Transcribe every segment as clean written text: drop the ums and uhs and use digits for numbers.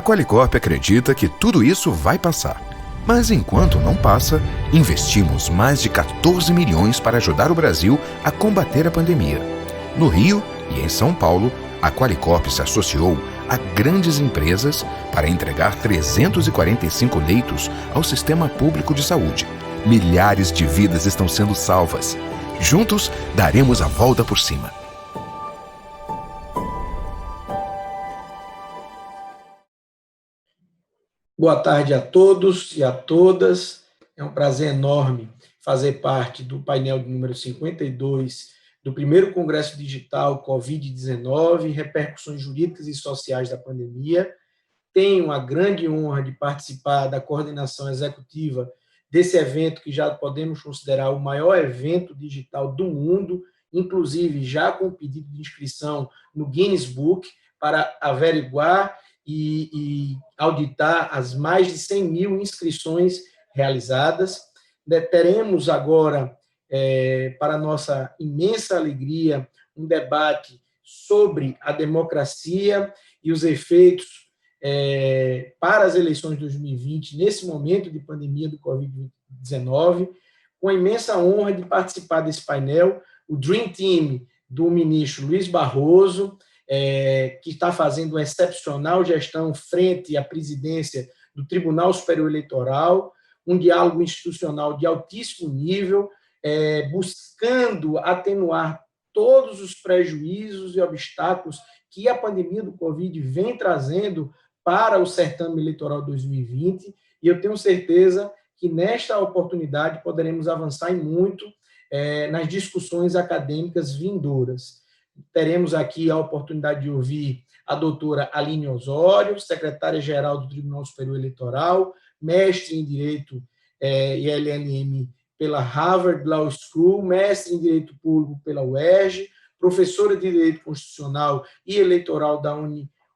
Qualicorp acredita que tudo isso vai passar. Mas enquanto não passa, investimos mais de 14 milhões para ajudar o Brasil a combater a pandemia. No Rio e em São Paulo, a Qualicorp se associou a grandes empresas para entregar 345 leitos ao sistema público de saúde. Milhares de vidas estão sendo salvas. Juntos, daremos a volta por cima. Boa tarde a todos e a todas. É um prazer enorme fazer parte do painel de número 52 do primeiro Congresso Digital Covid-19, repercussões jurídicas e sociais da pandemia. Tenho a grande honra de participar da coordenação executiva desse evento que já podemos considerar o maior evento digital do mundo, inclusive já com pedido de inscrição no Guinness Book para averiguar e auditar as mais de 100 mil inscrições realizadas. Teremos agora, para nossa imensa alegria, um debate sobre a democracia e os efeitos para as eleições de 2020, nesse momento de pandemia do Covid-19, com a imensa honra de participar desse painel, o Dream Team do ministro Luiz Barroso, que está fazendo uma excepcional gestão frente à presidência do Tribunal Superior Eleitoral, um diálogo institucional de altíssimo nível, buscando atenuar todos os prejuízos e obstáculos que a pandemia do Covid vem trazendo para o certame eleitoral 2020, e eu tenho certeza que nesta oportunidade poderemos avançar em muito nas discussões acadêmicas vindouras. Teremos aqui a oportunidade de ouvir a doutora Aline Osório, secretária-geral do Tribunal Superior Eleitoral, mestre em Direito e LLM pela Harvard Law School, mestre em Direito Público pela UERJ, professora de Direito Constitucional e Eleitoral da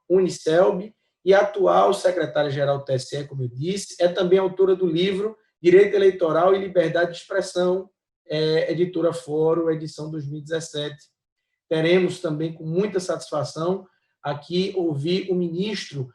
Unicelb e atual secretária-geral do TSE, como eu disse, é também autora do livro Direito Eleitoral e Liberdade de Expressão, editora Fórum, edição 2017. Teremos também, com muita satisfação, aqui ouvir o ministro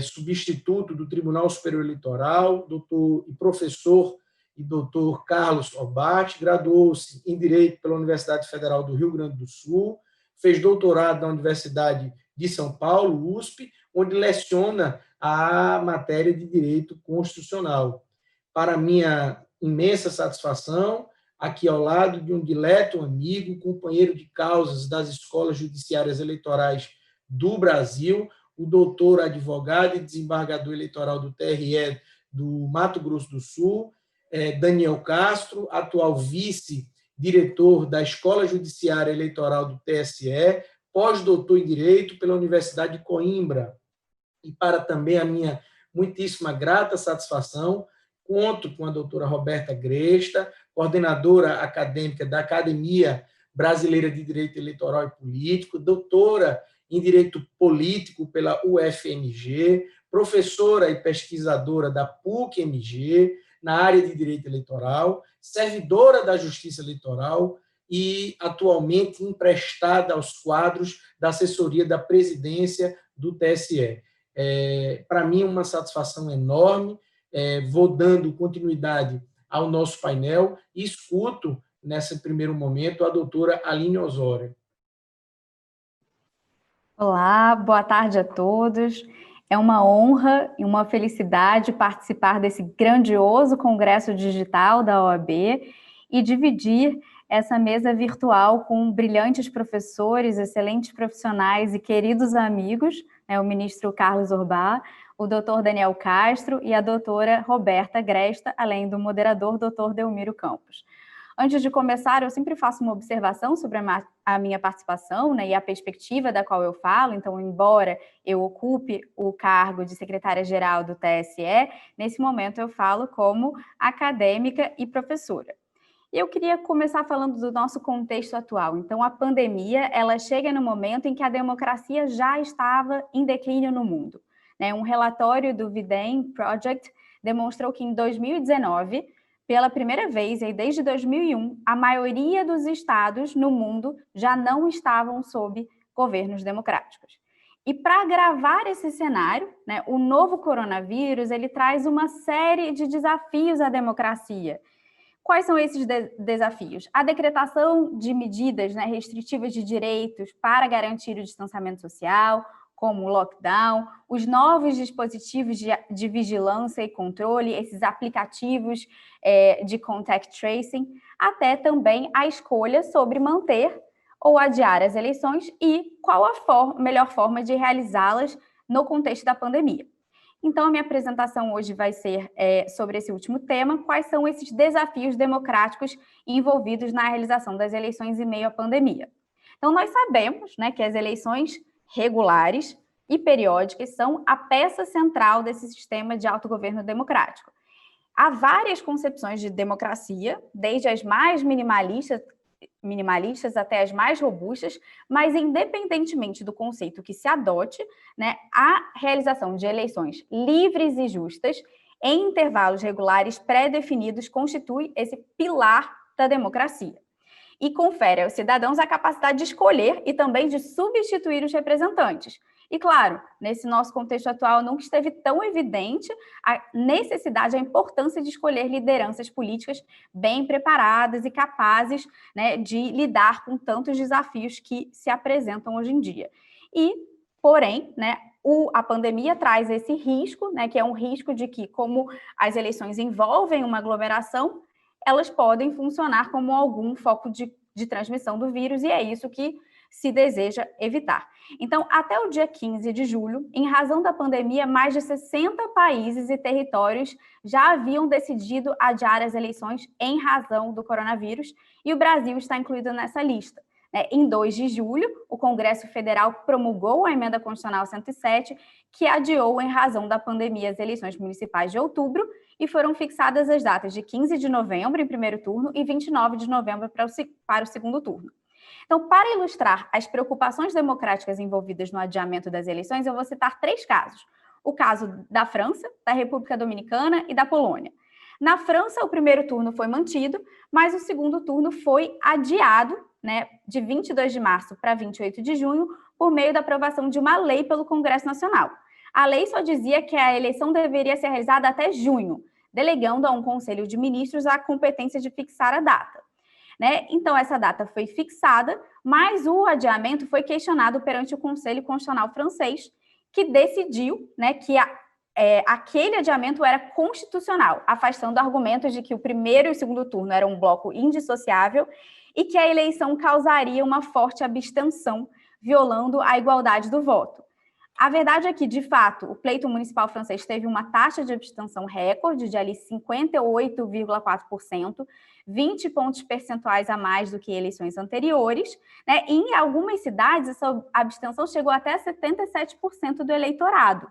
substituto do Tribunal Superior Eleitoral, doutor e professor e doutor Carlos Obate, graduou-se em Direito pela Universidade Federal do Rio Grande do Sul, fez doutorado na Universidade de São Paulo, USP, onde leciona a matéria de Direito Constitucional. Para minha imensa satisfação, aqui ao lado de um dileto amigo, companheiro de causas das escolas judiciárias eleitorais do Brasil, o doutor advogado e desembargador eleitoral do TRE do Mato Grosso do Sul, Daniel Castro, atual vice-diretor da Escola Judiciária Eleitoral do TSE, pós-doutor em Direito pela Universidade de Coimbra. E para também a minha muitíssima grata satisfação, conto com a doutora Roberta Gresta, coordenadora acadêmica da Academia Brasileira de Direito Eleitoral e Político, doutora em Direito Político pela UFMG, professora e pesquisadora da PUC-MG na área de Direito Eleitoral, servidora da Justiça Eleitoral e atualmente emprestada aos quadros da assessoria da presidência do TSE. Para mim, uma satisfação enorme. Vou dando continuidade ao nosso painel e escuto, nesse primeiro momento, a doutora Aline Osório. Olá, boa tarde a todos. É uma honra e uma felicidade participar desse grandioso Congresso Digital da OAB e dividir essa mesa virtual com brilhantes professores, excelentes profissionais e queridos amigos, o ministro Carlos Orbach, o doutor Daniel Castro e a doutora Roberta Gresta, além do moderador doutor Delmiro Campos. Antes de começar, eu sempre faço uma observação sobre a minha participação, e a perspectiva da qual eu falo. Então, embora eu ocupe o cargo de secretária-geral do TSE, nesse momento eu falo como acadêmica e professora. Eu queria começar falando do nosso contexto atual. Então, a pandemia, ela chega no momento em que a democracia já estava em declínio no mundo. Um relatório do Videm Project demonstrou que em 2019, pela primeira vez, e desde 2001, a maioria dos estados no mundo já não estavam sob governos democráticos. E para agravar esse cenário, né, o novo coronavírus ele traz uma série de desafios à democracia. Quais são esses desafios? A decretação de medidas, né, restritivas de direitos para garantir o distanciamento social, como o lockdown, os novos dispositivos de vigilância e controle, esses aplicativos de contact tracing, até também a escolha sobre manter ou adiar as eleições e qual a melhor forma de realizá-las no contexto da pandemia. Então, a minha apresentação hoje vai ser sobre esse último tema, quais são esses desafios democráticos envolvidos na realização das eleições em meio à pandemia. Então, nós sabemos, né, que as eleições regulares e periódicas são a peça central desse sistema de autogoverno democrático. Há várias concepções de democracia, desde as mais minimalistas até as mais robustas, mas independentemente do conceito que se adote, né, a realização de eleições livres e justas em intervalos regulares pré-definidos constitui esse pilar da democracia e confere aos cidadãos a capacidade de escolher e também de substituir os representantes. E, claro, nesse nosso contexto atual, nunca esteve tão evidente a necessidade, a importância de escolher lideranças políticas bem preparadas e capazes, né, de lidar com tantos desafios que se apresentam hoje em dia. E, porém, né, a pandemia traz esse risco, né, que é um risco de que, como as eleições envolvem uma aglomeração, elas podem funcionar como algum foco de transmissão do vírus, e é isso que se deseja evitar. Então, até o dia 15 de julho, em razão da pandemia, mais de 60 países e territórios já haviam decidido adiar as eleições em razão do coronavírus, e o Brasil está incluído nessa lista. Em 2 de julho, o Congresso Federal promulgou a Emenda Constitucional 107, que adiou em razão da pandemia as eleições municipais de outubro, e foram fixadas as datas de 15 de novembro em primeiro turno e 29 de novembro para o segundo turno. Então, para ilustrar as preocupações democráticas envolvidas no adiamento das eleições, eu vou citar 3 casos. O caso da França, da República Dominicana e da Polônia. Na França, o primeiro turno foi mantido, mas o segundo turno foi adiado, né, de 22 de março para 28 de junho, por meio da aprovação de uma lei pelo Congresso Nacional. A lei só dizia que a eleição deveria ser realizada até junho, delegando a um Conselho de Ministros a competência de fixar a data. Então, essa data foi fixada, mas o adiamento foi questionado perante o Conselho Constitucional francês, que decidiu, né, que aquele adiamento era constitucional, afastando argumentos de que o primeiro e o segundo turno eram um bloco indissociável e que a eleição causaria uma forte abstenção, violando a igualdade do voto. A verdade é que, de fato, o pleito municipal francês teve uma taxa de abstenção recorde de ali 58,4%, 20 pontos percentuais a mais do que eleições anteriores, né? E em algumas cidades, essa abstenção chegou até 77% do eleitorado.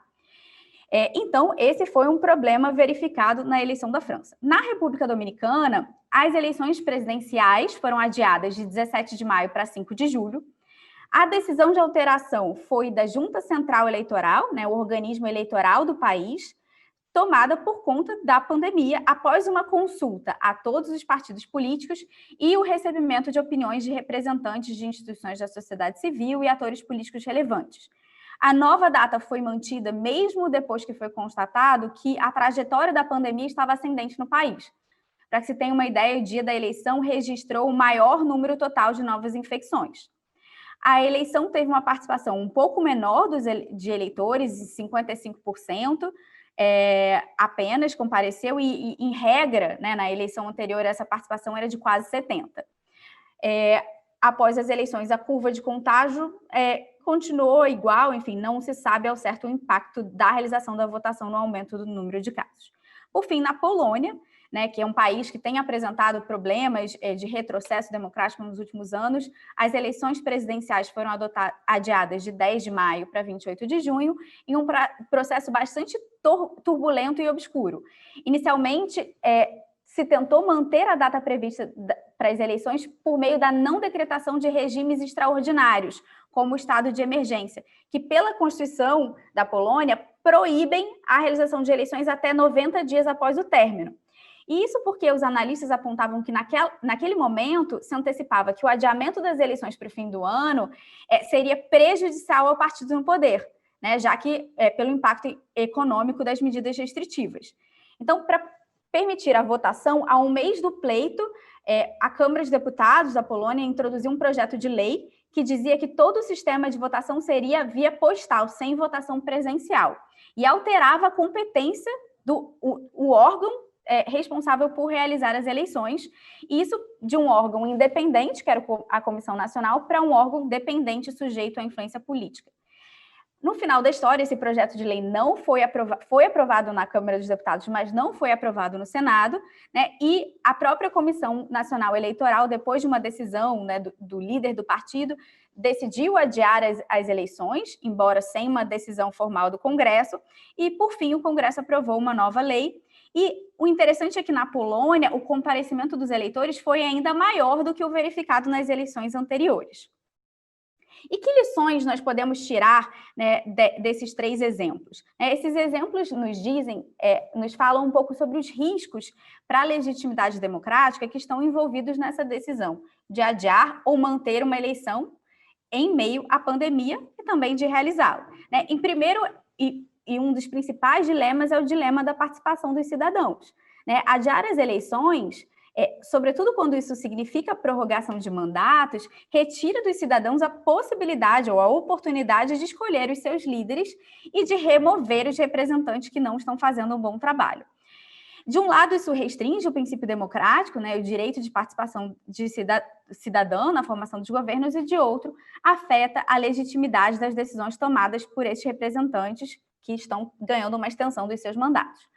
Então, esse foi um problema verificado na eleição da França. Na República Dominicana, as eleições presidenciais foram adiadas de 17 de maio para 5 de julho. A decisão de alteração foi da Junta Central Eleitoral, né, o organismo eleitoral do país, tomada por conta da pandemia, após uma consulta a todos os partidos políticos e o recebimento de opiniões de representantes de instituições da sociedade civil e atores políticos relevantes. A nova data foi mantida mesmo depois que foi constatado que a trajetória da pandemia estava ascendente no país. Para que se tenha uma ideia, o dia da eleição registrou o maior número total de novas infecções. A eleição teve uma participação um pouco menor de eleitores, 55%, apenas compareceu, e em regra, né, na eleição anterior, essa participação era de quase 70%. Após as eleições, a curva de contágio continuou igual, enfim, não se sabe ao certo o impacto da realização da votação no aumento do número de casos. Por fim, na Polônia, né, que é um país que tem apresentado problemas de retrocesso democrático nos últimos anos, as eleições presidenciais foram adiadas de 10 de maio para 28 de junho, em um processo bastante turbulento e obscuro. Inicialmente, se tentou manter a data prevista para as eleições por meio da não decretação de regimes extraordinários, como o estado de emergência, que pela Constituição da Polônia proíbem a realização de eleições até 90 dias após o término. E isso porque os analistas apontavam que naquele momento se antecipava que o adiamento das eleições para o fim do ano seria prejudicial ao partido no poder, né, já que pelo impacto econômico das medidas restritivas. Então, para permitir a votação, a um mês do pleito, a Câmara de Deputados da Polônia introduziu um projeto de lei que dizia que todo o sistema de votação seria via postal, sem votação presencial, e alterava a competência do órgão responsável por realizar as eleições, e isso de um órgão independente, que era a Comissão Nacional, para um órgão dependente sujeito à influência política. No final da história, esse projeto de lei não foi aprovado na Câmara dos Deputados, mas não foi aprovado no Senado, né? E a própria Comissão Nacional Eleitoral, depois de uma decisão, né, do líder do partido, decidiu adiar as eleições, embora sem uma decisão formal do Congresso, e, por fim, o Congresso aprovou uma nova lei. E o interessante é que, na Polônia, o comparecimento dos eleitores foi ainda maior do que o verificado nas eleições anteriores. E que lições nós podemos tirar, né, desses 3 exemplos? Esses exemplos nos falam um pouco sobre os riscos para a legitimidade democrática que estão envolvidos nessa decisão de adiar ou manter uma eleição em meio à pandemia e também de realizá-la. Em primeiro, e um dos principais dilemas é o dilema da participação dos cidadãos. Adiar as eleições, sobretudo quando isso significa prorrogação de mandatos, retira dos cidadãos a possibilidade ou a oportunidade de escolher os seus líderes e de remover os representantes que não estão fazendo um bom trabalho. De um lado, isso restringe o princípio democrático, né, o direito de participação de cidadã na formação dos governos, e de outro, afeta a legitimidade das decisões tomadas por esses representantes que estão ganhando uma extensão dos seus mandatos.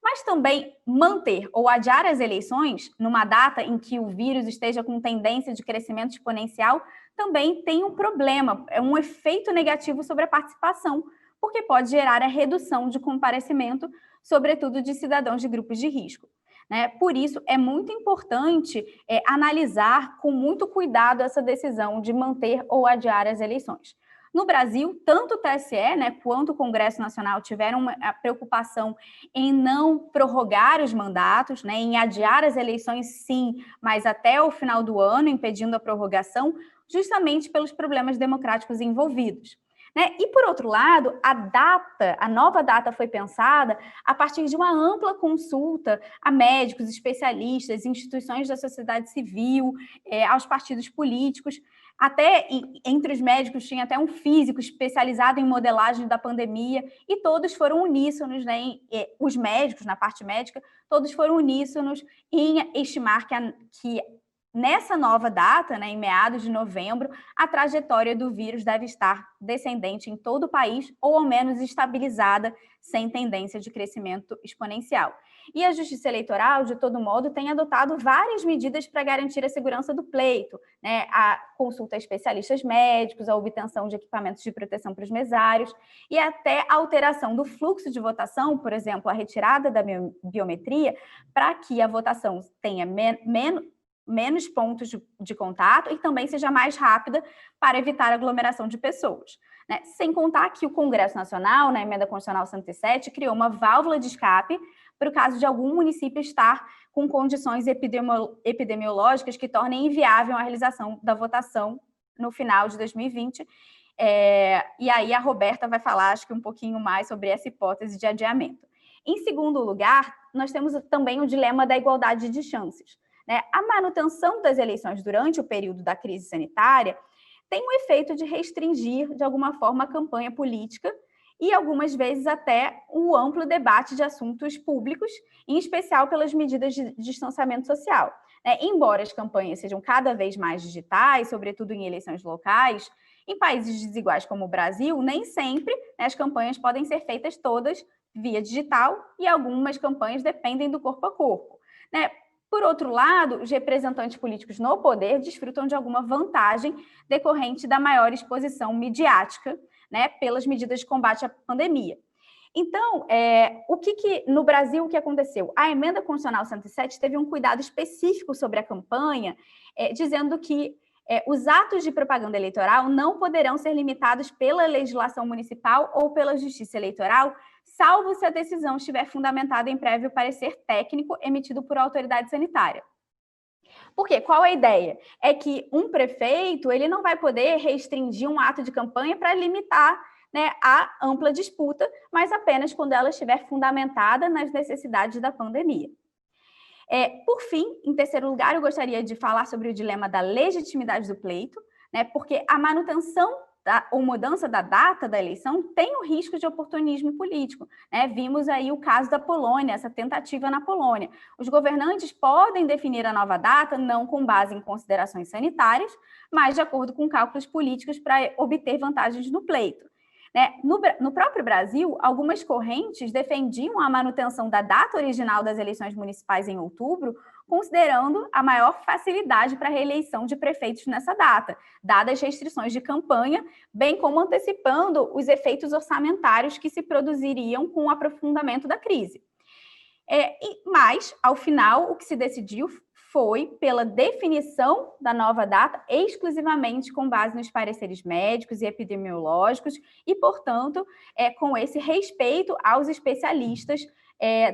Mas também manter ou adiar as eleições numa data em que o vírus esteja com tendência de crescimento exponencial também tem um problema, um efeito negativo sobre a participação, porque pode gerar a redução de comparecimento, sobretudo de cidadãos de grupos de risco. Por isso, é muito importante analisar com muito cuidado essa decisão de manter ou adiar as eleições. No Brasil, tanto o TSE, quanto o Congresso Nacional tiveram a preocupação em não prorrogar os mandatos, em adiar as eleições, sim, mas até o final do ano, impedindo a prorrogação, justamente pelos problemas democráticos envolvidos. E, por outro lado, a nova data foi pensada a partir de uma ampla consulta a médicos, especialistas, instituições da sociedade civil, aos partidos políticos. Até entre os médicos tinha até um físico especializado em modelagem da pandemia, e todos foram uníssonos, os médicos, na parte médica, todos foram uníssonos em estimar que nessa nova data, em meados de novembro, a trajetória do vírus deve estar descendente em todo o país, ou ao menos estabilizada, sem tendência de crescimento exponencial. E a Justiça Eleitoral, de todo modo, tem adotado várias medidas para garantir a segurança do pleito, a consulta a especialistas médicos, a obtenção de equipamentos de proteção para os mesários e até a alteração do fluxo de votação, por exemplo, a retirada da biometria, para que a votação tenha menos pontos de contato e também seja mais rápida para evitar aglomeração de pessoas. Sem contar que o Congresso Nacional, na Emenda Constitucional 107, criou uma válvula de escape para o caso de algum município estar com condições epidemiológicas que tornem inviável a realização da votação no final de 2020. E aí a Roberta vai falar, acho que um pouquinho mais sobre essa hipótese de adiamento. Em segundo lugar, nós temos também o dilema da igualdade de chances. A manutenção das eleições durante o período da crise sanitária tem o efeito de restringir, de alguma forma, a campanha política e, algumas vezes, até o amplo debate de assuntos públicos, em especial pelas medidas de distanciamento social. Embora as campanhas sejam cada vez mais digitais, sobretudo em eleições locais, em países desiguais como o Brasil, nem sempre as campanhas podem ser feitas todas via digital e algumas campanhas dependem do corpo a corpo. Por outro lado, os representantes políticos no poder desfrutam de alguma vantagem decorrente da maior exposição midiática, pelas medidas de combate à pandemia. Então, no Brasil, o que aconteceu? A Emenda Constitucional 107 teve um cuidado específico sobre a campanha, dizendo que os atos de propaganda eleitoral não poderão ser limitados pela legislação municipal ou pela Justiça Eleitoral salvo se a decisão estiver fundamentada em prévio parecer técnico emitido por autoridade sanitária. Por quê? Qual é a ideia? É que um prefeito ele não vai poder restringir um ato de campanha para limitar, né, a ampla disputa, mas apenas quando ela estiver fundamentada nas necessidades da pandemia. Por fim, em terceiro lugar, eu gostaria de falar sobre o dilema da legitimidade do pleito, né, porque a manutenção ou mudança da data da eleição tem o risco de oportunismo político, né? Vimos aí o caso da Polônia, essa tentativa na Polônia. Os governantes podem definir a nova data não com base em considerações sanitárias, mas de acordo com cálculos políticos para obter vantagens no pleito. Né? No próprio Brasil, algumas correntes defendiam a manutenção da data original das eleições municipais em outubro, considerando a maior facilidade para a reeleição de prefeitos nessa data, dadas as restrições de campanha, bem como antecipando os efeitos orçamentários que se produziriam com o aprofundamento da crise. Mas, ao final, o que se decidiu foi pela definição da nova data exclusivamente com base nos pareceres médicos e epidemiológicos e, portanto, com esse respeito aos especialistas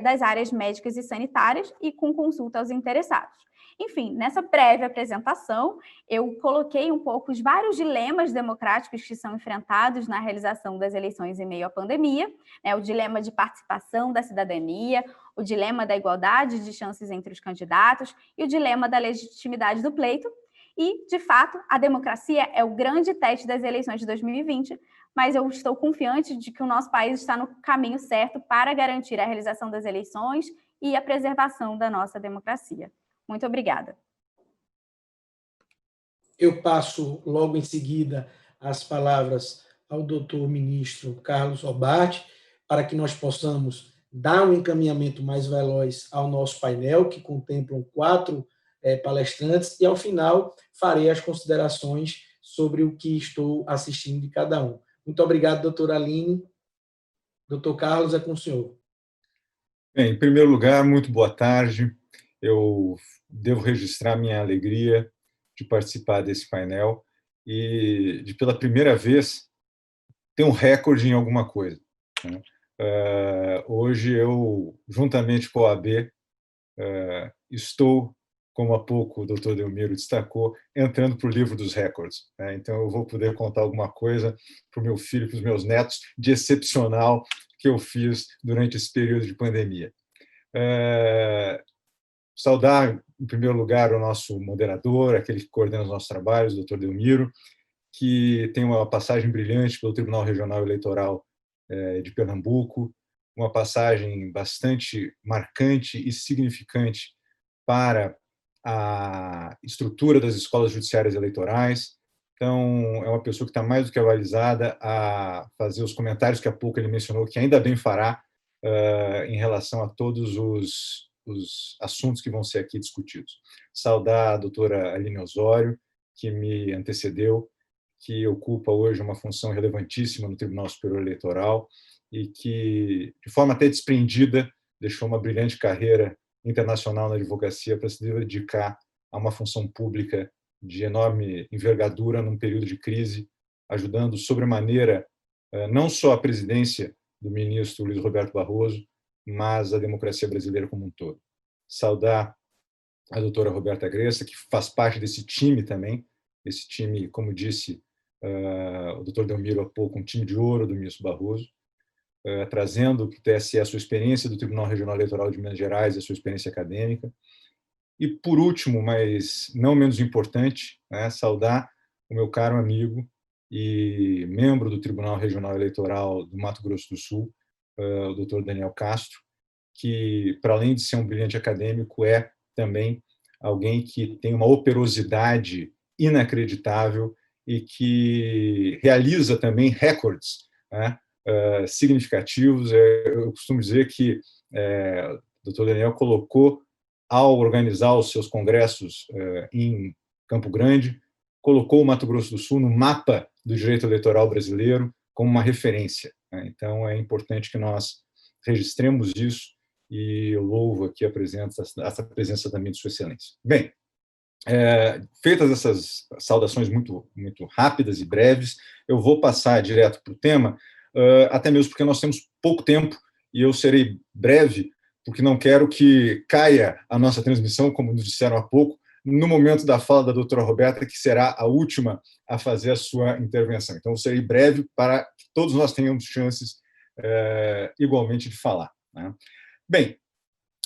das áreas médicas e sanitárias e com consulta aos interessados. Enfim, nessa breve apresentação, eu coloquei um pouco os vários dilemas democráticos que são enfrentados na realização das eleições em meio à pandemia, né? O dilema de participação da cidadania, o dilema da igualdade de chances entre os candidatos e o dilema da legitimidade do pleito. E, de fato, a democracia é o grande teste das eleições de 2020, mas eu estou confiante de que o nosso país está no caminho certo para garantir a realização das eleições e a preservação da nossa democracia. Muito obrigada. Eu passo logo em seguida as palavras ao doutor ministro Carlos Obarte, para que nós possamos dar um encaminhamento mais veloz ao nosso painel, que contemplam 4 palestrantes, e ao final farei as considerações sobre o que estou assistindo de cada um. Muito obrigado, doutora Aline. Doutor Carlos, é com o senhor. Bem, em primeiro lugar, muito boa tarde. Eu devo registrar minha alegria de participar desse painel e de, pela primeira vez, ter um recorde em alguma coisa, né? Hoje eu, juntamente com a OAB, estou, como há pouco o doutor Delmiro destacou, entrando para o livro dos recordes, né? Então eu vou poder contar alguma coisa para o meu filho e para os meus netos de excepcional que eu fiz durante esse período de pandemia. Saudar, em primeiro lugar, o nosso moderador, aquele que coordena os nossos trabalhos, o doutor Delmiro, que tem uma passagem brilhante pelo Tribunal Regional Eleitoral de Pernambuco, uma passagem bastante marcante e significante para a estrutura das escolas judiciárias eleitorais. Então, é uma pessoa que está mais do que avalizada a fazer os comentários que há pouco ele mencionou, que ainda bem fará em relação a todos os assuntos que vão ser aqui discutidos. Saudar a doutora Aline Osório, que me antecedeu, que ocupa hoje uma função relevantíssima no Tribunal Superior Eleitoral e que, de forma até desprendida, deixou uma brilhante carreira internacional na advocacia para se dedicar a uma função pública de enorme envergadura num período de crise, ajudando sobremaneira não só a presidência do ministro Luiz Roberto Barroso, mas a democracia brasileira como um todo. Saudar a doutora Roberta Gressa, que faz parte desse time também, esse time, como disse o doutor Delmiro há pouco, um time de ouro do ministro Barroso, trazendo para o TSE a sua experiência do Tribunal Regional Eleitoral de Minas Gerais, a sua experiência acadêmica. E, por último, mas não menos importante, né, saudar o meu caro amigo e membro do Tribunal Regional Eleitoral do Mato Grosso do Sul, o doutor Daniel Castro, que, para além de ser um brilhante acadêmico, é também alguém que tem uma operosidade inacreditável e que realiza também recordes, né, significativos. Eu costumo dizer que o doutor Daniel colocou, ao organizar os seus congressos em Campo Grande, colocou o Mato Grosso do Sul no mapa do direito eleitoral brasileiro como uma referência, né? Então, é importante que nós registremos isso e eu louvo aqui a presença também de Sua Excelência. Bem, feitas essas saudações muito rápidas e breves, eu vou passar direto para o tema, até mesmo porque nós temos pouco tempo e eu serei breve, porque não quero que caia a nossa transmissão, como nos disseram há pouco, no momento da fala da doutora Roberta, que será a última a fazer a sua intervenção. Então, eu serei breve para que todos nós tenhamos chances igualmente de falar, né? Bem,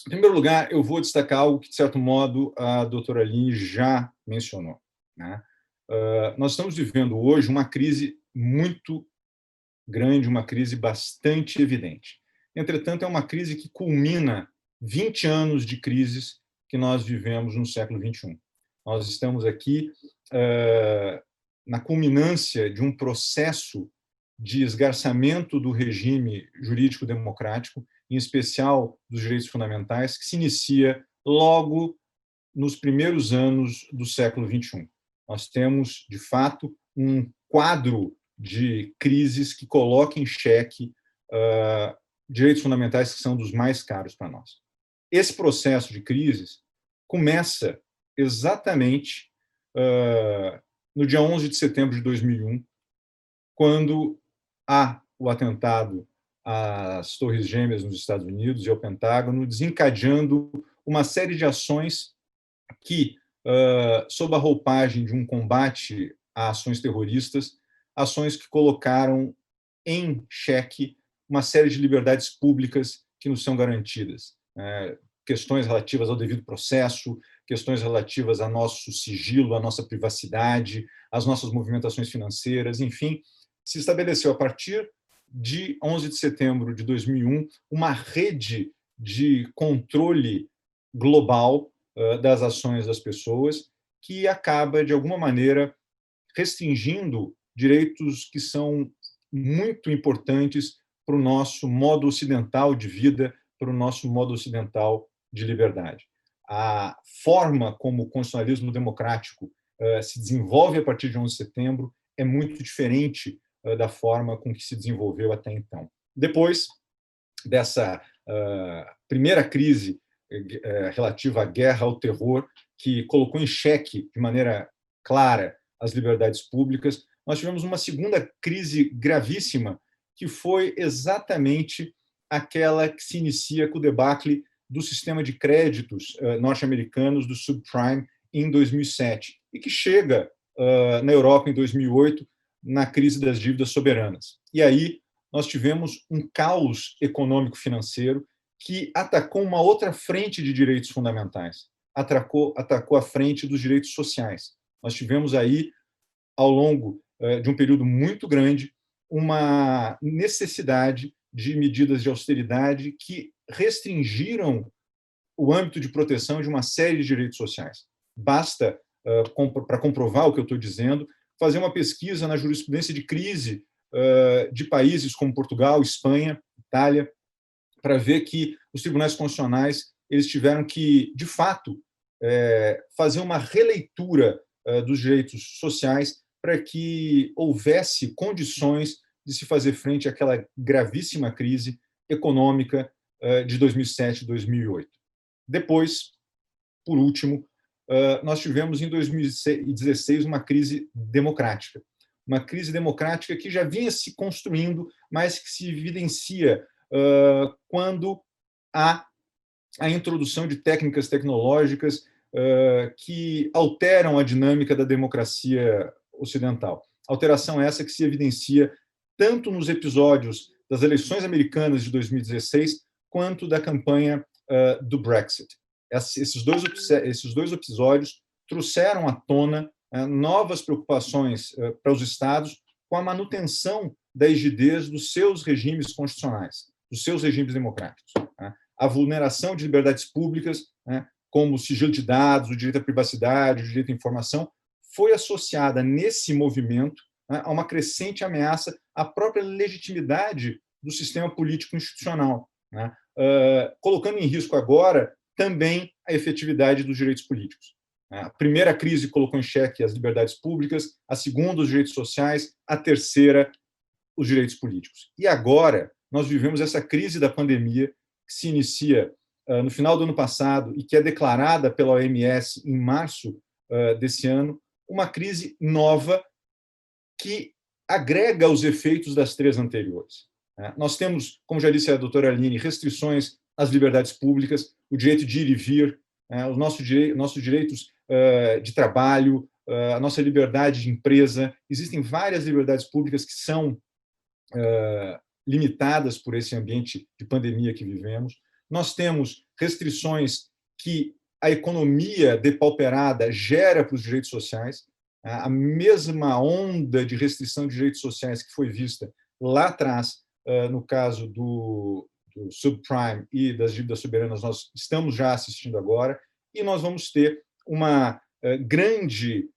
em primeiro lugar, eu vou destacar algo que, de certo modo, a doutora Aline já mencionou, né? Nós estamos vivendo hoje uma crise muito grande, uma crise bastante evidente. Entretanto, é uma crise que culmina 20 anos de crises que nós vivemos no século XXI. Nós estamos aqui na culminância de um processo de esgarçamento do regime jurídico democrático, em especial dos direitos fundamentais, que se inicia logo nos primeiros anos do século XXI. Nós temos, de fato, um quadro de crises que coloca em xeque direitos fundamentais que são dos mais caros para nós. Esse processo de crises começa exatamente no dia 11 de setembro de 2001, quando há o atentado às Torres Gêmeas nos Estados Unidos e ao Pentágono, desencadeando uma série de ações que, sob a roupagem de um combate a ações terroristas, ações que colocaram em xeque uma série de liberdades públicas que nos são garantidas. Questões relativas ao devido processo, questões relativas ao nosso sigilo, à nossa privacidade, às nossas movimentações financeiras, enfim, se estabeleceu a partir de 11 de setembro de 2001 uma rede de controle global das ações das pessoas que acaba, de alguma maneira, restringindo direitos que são muito importantes para o nosso modo ocidental de vida, para o nosso modo ocidental de liberdade. A forma como o constitucionalismo democrático se desenvolve a partir de 11 de setembro é muito diferente da forma com que se desenvolveu até então. Depois dessa primeira crise relativa à guerra ao terror, que colocou em xeque de maneira clara as liberdades públicas, nós tivemos uma segunda crise gravíssima, que foi exatamente aquela que se inicia com o debacle do sistema de créditos norte-americanos, do subprime, em 2007, e que chega na Europa em 2008, na crise das dívidas soberanas. E aí nós tivemos um caos econômico-financeiro que atacou uma outra frente de direitos fundamentais, atacou a frente dos direitos sociais. Nós tivemos aí, ao longo de um período muito grande, uma necessidade de medidas de austeridade que restringiram o âmbito de proteção de uma série de direitos sociais. Basta, para comprovar o que eu estou dizendo, fazer uma pesquisa na jurisprudência de crise de países como Portugal, Espanha, Itália, para ver que os tribunais constitucionais eles tiveram que, de fato, fazer uma releitura dos direitos sociais para que houvesse condições de se fazer frente àquela gravíssima crise econômica de 2007 e 2008. Depois, por último, nós tivemos em 2016 uma crise democrática que já vinha se construindo, mas que se evidencia quando há a introdução de técnicas tecnológicas que alteram a dinâmica da democracia ocidental. Alteração essa que se evidencia tanto nos episódios das eleições americanas de 2016 quanto da campanha do Brexit. Esses dois episódios trouxeram à tona novas preocupações para os Estados com a manutenção da rigidez dos seus regimes constitucionais, dos seus regimes democráticos. A vulneração de liberdades públicas, como o sigilo de dados, o direito à privacidade, o direito à informação, foi associada nesse movimento a uma crescente ameaça à própria legitimidade do sistema político institucional, colocando em risco agora também a efetividade dos direitos políticos. A primeira crise colocou em xeque as liberdades públicas, a segunda, os direitos sociais, a terceira, os direitos políticos. E agora nós vivemos essa crise da pandemia que se inicia no final do ano passado e que é declarada pela OMS em março desse ano, uma crise nova que agrega os efeitos das três anteriores. Nós temos, como já disse a doutora Aline, restrições às liberdades públicas, o direito de ir e vir, os nossos direitos de trabalho, a nossa liberdade de empresa. Existem várias liberdades públicas que são limitadas por esse ambiente de pandemia que vivemos. Nós temos restrições que a economia depauperada gera para os direitos sociais. A mesma onda de restrição de direitos sociais que foi vista lá atrás, no caso do subprime e das dívidas soberanas, nós estamos já assistindo agora, e nós vamos ter um grande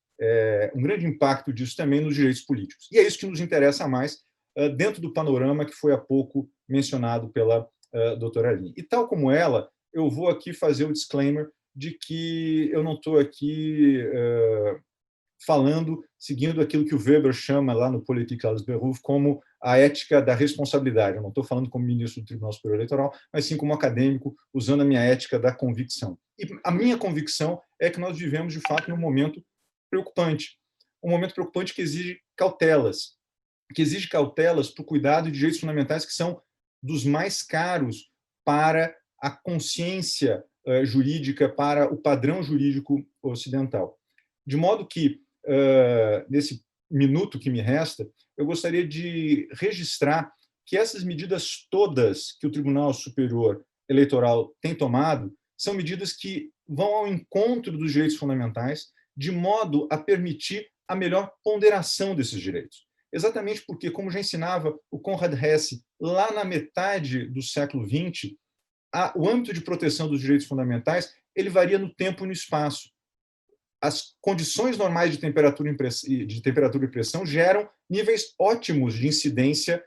impacto disso também nos direitos políticos. E é isso que nos interessa mais dentro do panorama que foi há pouco mencionado pela doutora Aline. E tal como ela, eu vou aqui fazer o disclaimer de que eu não estou aqui seguindo aquilo que o Weber chama lá no Politik als Beruf como a ética da responsabilidade. Eu não estou falando como ministro do Tribunal Superior Eleitoral, mas sim como acadêmico, usando a minha ética da convicção. E a minha convicção é que nós vivemos, de fato, num momento preocupante. Um momento preocupante que exige cautelas para o cuidado de direitos fundamentais que são dos mais caros para a consciência jurídica, para o padrão jurídico ocidental. De modo que, nesse minuto que me resta, eu gostaria de registrar que essas medidas todas que o Tribunal Superior Eleitoral tem tomado são medidas que vão ao encontro dos direitos fundamentais, de modo a permitir a melhor ponderação desses direitos. Exatamente porque, como já ensinava o Konrad Hesse lá na metade do século XX, o âmbito de proteção dos direitos fundamentais ele varia no tempo e no espaço. As condições normais de temperatura e pressão geram níveis ótimos de incidência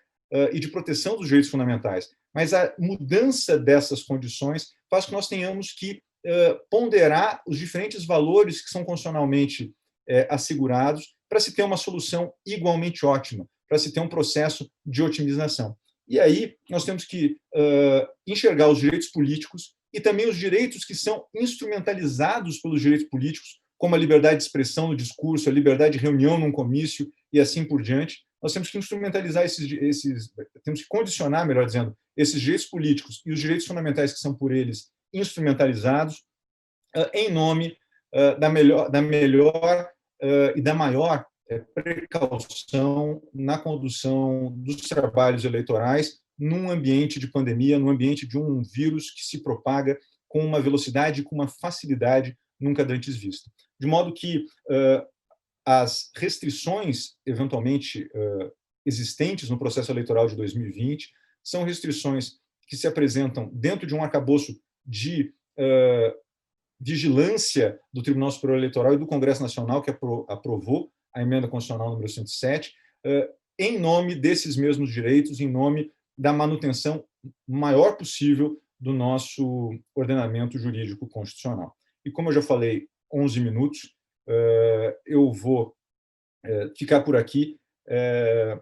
e de proteção dos direitos fundamentais. Mas a mudança dessas condições faz com que nós tenhamos que ponderar os diferentes valores que são constitucionalmente assegurados para se ter uma solução igualmente ótima, para se ter um processo de otimização. E aí nós temos que enxergar os direitos políticos e também os direitos que são instrumentalizados pelos direitos políticos, como a liberdade de expressão no discurso, a liberdade de reunião num comício e assim por diante. Nós temos que instrumentalizar temos que condicionar, melhor dizendo, esses direitos políticos e os direitos fundamentais que são por eles instrumentalizados em nome da melhor e da maior precaução na condução dos trabalhos eleitorais num ambiente de pandemia, num ambiente de um vírus que se propaga com uma velocidade e com uma facilidade nunca antes vista. De modo que as restrições, eventualmente existentes no processo eleitoral de 2020, são restrições que se apresentam dentro de um arcabouço de vigilância do Tribunal Superior Eleitoral e do Congresso Nacional, que aprovou a emenda constitucional número 107, em nome desses mesmos direitos, em nome da manutenção maior possível do nosso ordenamento jurídico constitucional. E como eu já falei 11 minutos, eu vou ficar por aqui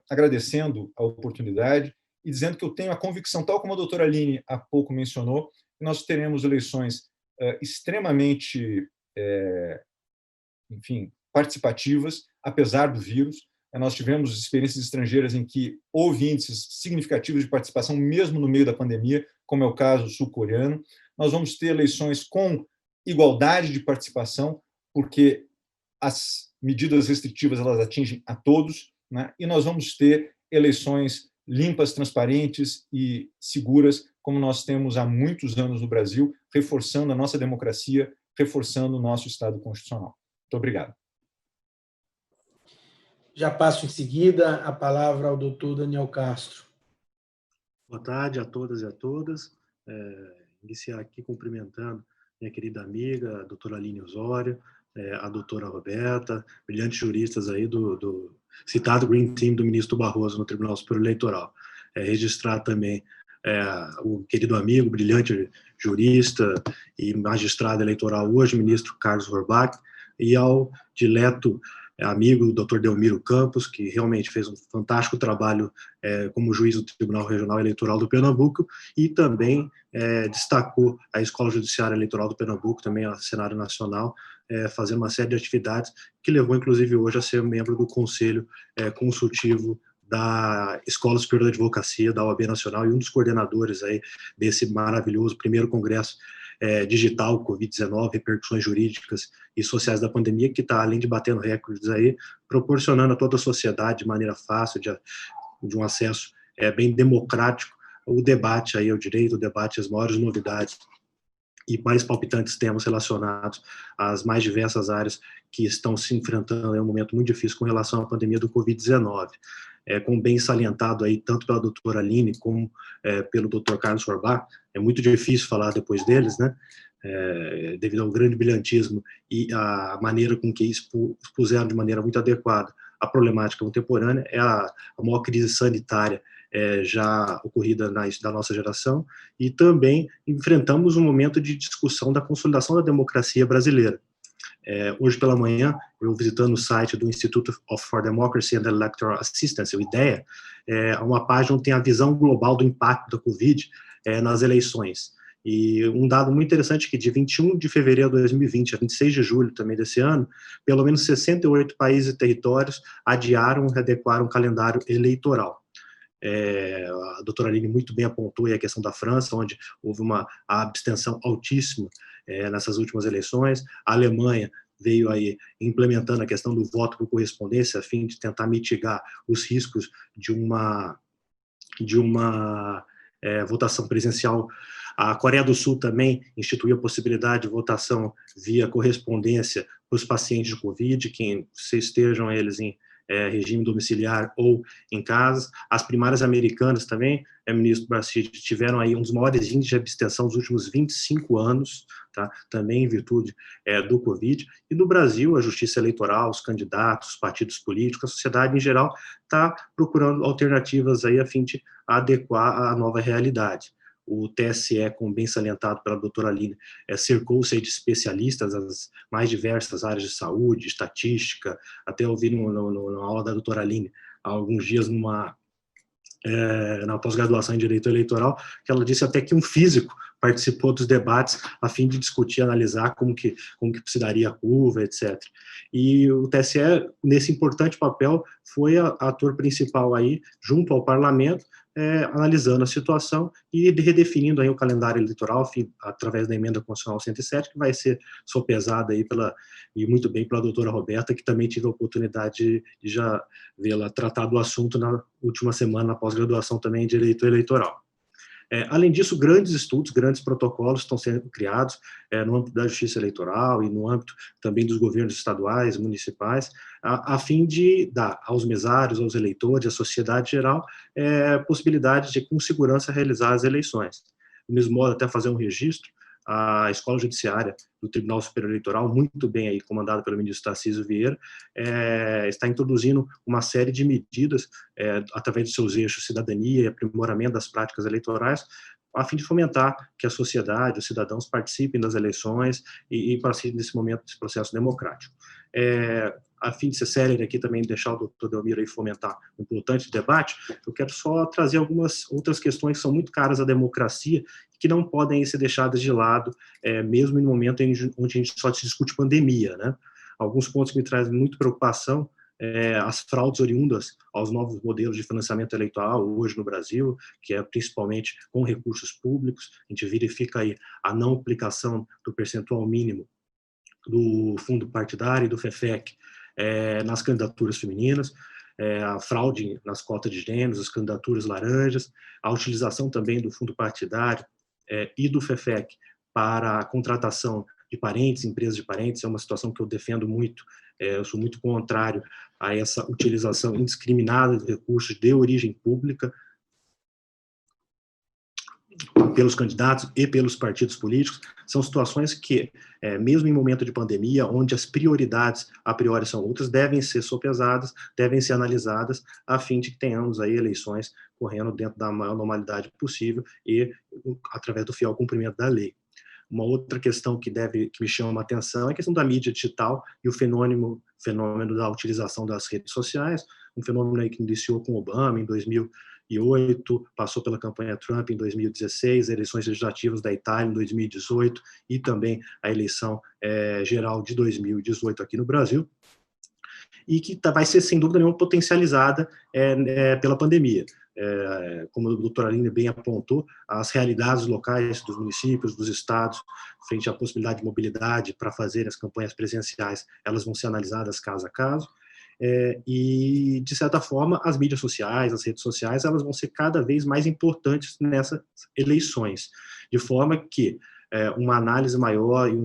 agradecendo a oportunidade e dizendo que eu tenho a convicção, tal como a doutora Aline há pouco mencionou, que nós teremos eleições extremamente, participativas, apesar do vírus. Nós tivemos experiências estrangeiras em que houve índices significativos de participação, mesmo no meio da pandemia, como é o caso sul-coreano. Nós vamos ter eleições com igualdade de participação, porque as medidas restritivas elas atingem a todos, né? E nós vamos ter eleições limpas, transparentes e seguras, como nós temos há muitos anos no Brasil, reforçando a nossa democracia, reforçando o nosso Estado constitucional. Muito obrigado. Já passo em seguida a palavra ao doutor Daniel Castro. Boa tarde a todas e a todas. Iniciar aqui cumprimentando minha querida amiga, a doutora Aline Osório, a doutora Roberta, brilhantes juristas aí do citado Green Team do ministro Barroso no Tribunal Superior Eleitoral. Registrar também o querido amigo, brilhante jurista e magistrado eleitoral hoje, ministro Carlos Horbach, e ao dileto amigo do Dr. Delmiro Campos, que realmente fez um fantástico trabalho como juiz do Tribunal Regional Eleitoral do Pernambuco e também destacou a Escola Judiciária Eleitoral do Pernambuco, também a Senado Nacional, fazendo uma série de atividades que levou, inclusive, hoje a ser membro do Conselho Consultivo da Escola Superior da Advocacia da OAB Nacional e um dos coordenadores aí desse maravilhoso primeiro congresso digital Covid-19, repercussões jurídicas e sociais da pandemia, que está, além de batendo recordes aí, proporcionando a toda a sociedade de maneira fácil, de um acesso bem democrático, o debate aí ao direito, o debate às maiores novidades e mais palpitantes temas relacionados às mais diversas áreas que estão se enfrentando em um momento muito difícil com relação à pandemia do Covid-19. Como bem salientado aí, tanto pela doutora Aline como pelo doutor Carlos Forbach, é muito difícil falar depois deles, né? Devido ao grande brilhantismo e a maneira com que expuseram de maneira muito adequada a problemática contemporânea, é a maior crise sanitária já ocorrida da nossa geração, e também enfrentamos um momento de discussão da consolidação da democracia brasileira. Hoje pela manhã, eu visitando o site do Institute for Democracy and Electoral Assistance, o IDEA, uma página onde tem a visão global do impacto da Covid nas eleições. E um dado muito interessante é que de 21 de fevereiro de 2020 a 26 de julho também desse ano, pelo menos 68 países e territórios adiaram ou readequaram o calendário eleitoral. A doutora Aline muito bem apontou aí a questão da França, onde houve uma abstenção altíssima nessas últimas eleições. A Alemanha veio aí implementando a questão do voto por correspondência, a fim de tentar mitigar os riscos de uma votação presencial. A Coreia do Sul também instituiu a possibilidade de votação via correspondência para os pacientes de Covid, que estejam eles em regime domiciliar ou em casa. As primárias americanas também, ministro Bracci, tiveram aí um dos maiores índices de abstenção dos últimos 25 anos, tá? Também em virtude do Covid. E no Brasil, a justiça eleitoral, os candidatos, os partidos políticos, a sociedade em geral está procurando alternativas aí a fim de adequar à nova realidade. O TSE, como bem salientado pela doutora Aline, cercou-se de especialistas das mais diversas áreas de saúde, estatística. Até ouvi na aula da doutora Aline, há alguns dias, na pós-graduação em Direito Eleitoral, que ela disse até que um físico participou dos debates a fim de discutir, analisar como que precisaria a curva, etc. E o TSE, nesse importante papel, foi ator principal aí, junto ao Parlamento, analisando a situação e redefinindo aí o calendário eleitoral através da emenda constitucional 107, que vai ser sopesada aí e muito bem pela doutora Roberta, que também tive a oportunidade de já vê-la tratar do assunto na última semana, na pós-graduação também em Direito Eleitoral. Além disso, grandes estudos, grandes protocolos estão sendo criados no âmbito da justiça eleitoral e no âmbito também dos governos estaduais, municipais, a fim de dar aos mesários, aos eleitores, à sociedade geral, possibilidade de, com segurança, realizar as eleições. Do mesmo modo, até fazer um registro, a Escola Judiciária do Tribunal Superior Eleitoral, muito bem aí comandada pelo ministro Tarcísio Vieira, está introduzindo uma série de medidas através dos seus eixos cidadania e aprimoramento das práticas eleitorais, a fim de fomentar que a sociedade, os cidadãos participem das eleições e participem nesse momento desse processo democrático. A fim de ser célere aqui também, deixar o doutor Delmiro aí fomentar um importante debate, eu quero só trazer algumas outras questões que são muito caras à democracia e que não podem ser deixadas de lado, mesmo em um momento onde a gente só se discute pandemia, né? Alguns pontos que me trazem muita preocupação, as fraudes oriundas aos novos modelos de financiamento eleitoral hoje no Brasil, que é principalmente com recursos públicos. A gente verifica aí a não aplicação do percentual mínimo do fundo partidário e do FEFEC nas candidaturas femininas, a fraude nas cotas de gêneros, as candidaturas laranjas, a utilização também do fundo partidário e do FEFEC para a contratação de parentes, empresas de parentes. É uma situação que eu defendo muito. Eu sou muito contrário a essa utilização indiscriminada de recursos de origem pública pelos candidatos e pelos partidos políticos. São situações que, mesmo em momento de pandemia, onde as prioridades a priori são outras, devem ser sopesadas, devem ser analisadas, a fim de que tenhamos aí eleições correndo dentro da maior normalidade possível e através do fiel cumprimento da lei. Uma outra questão que me chama a atenção é a questão da mídia digital e o fenômeno da utilização das redes sociais, um fenômeno aí que iniciou com Obama em 2008, passou pela campanha Trump em 2016, eleições legislativas da Itália em 2018 e também a eleição geral de 2018 aqui no Brasil. e que vai ser, sem dúvida nenhuma, potencializada pela pandemia. Como o doutor Aline bem apontou, as realidades locais dos municípios, dos estados, frente à possibilidade de mobilidade para fazer as campanhas presenciais, elas vão ser analisadas caso a caso. E, de certa forma, as mídias sociais, as redes sociais, elas vão ser cada vez mais importantes nessas eleições, de forma que uma análise maior e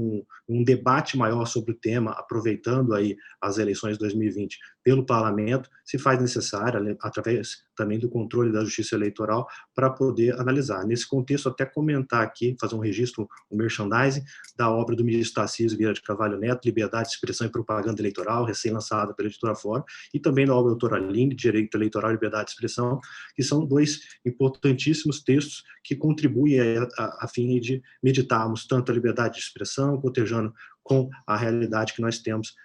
um debate maior sobre o tema, aproveitando aí as eleições de 2020 pelo parlamento, se faz necessário, através também do controle da justiça eleitoral, para poder analisar. Nesse contexto, até comentar aqui, fazer um registro, um merchandising da obra do ministro Tarcísio Vieira de Carvalho Neto, Liberdade de Expressão e Propaganda Eleitoral, recém-lançada pela editora Fórum, e também da obra da doutora Aline, Direito Eleitoral e Liberdade de Expressão, que são dois importantíssimos textos que contribuem a fim de meditarmos tanto a liberdade de expressão, cotejando com a realidade que nós temos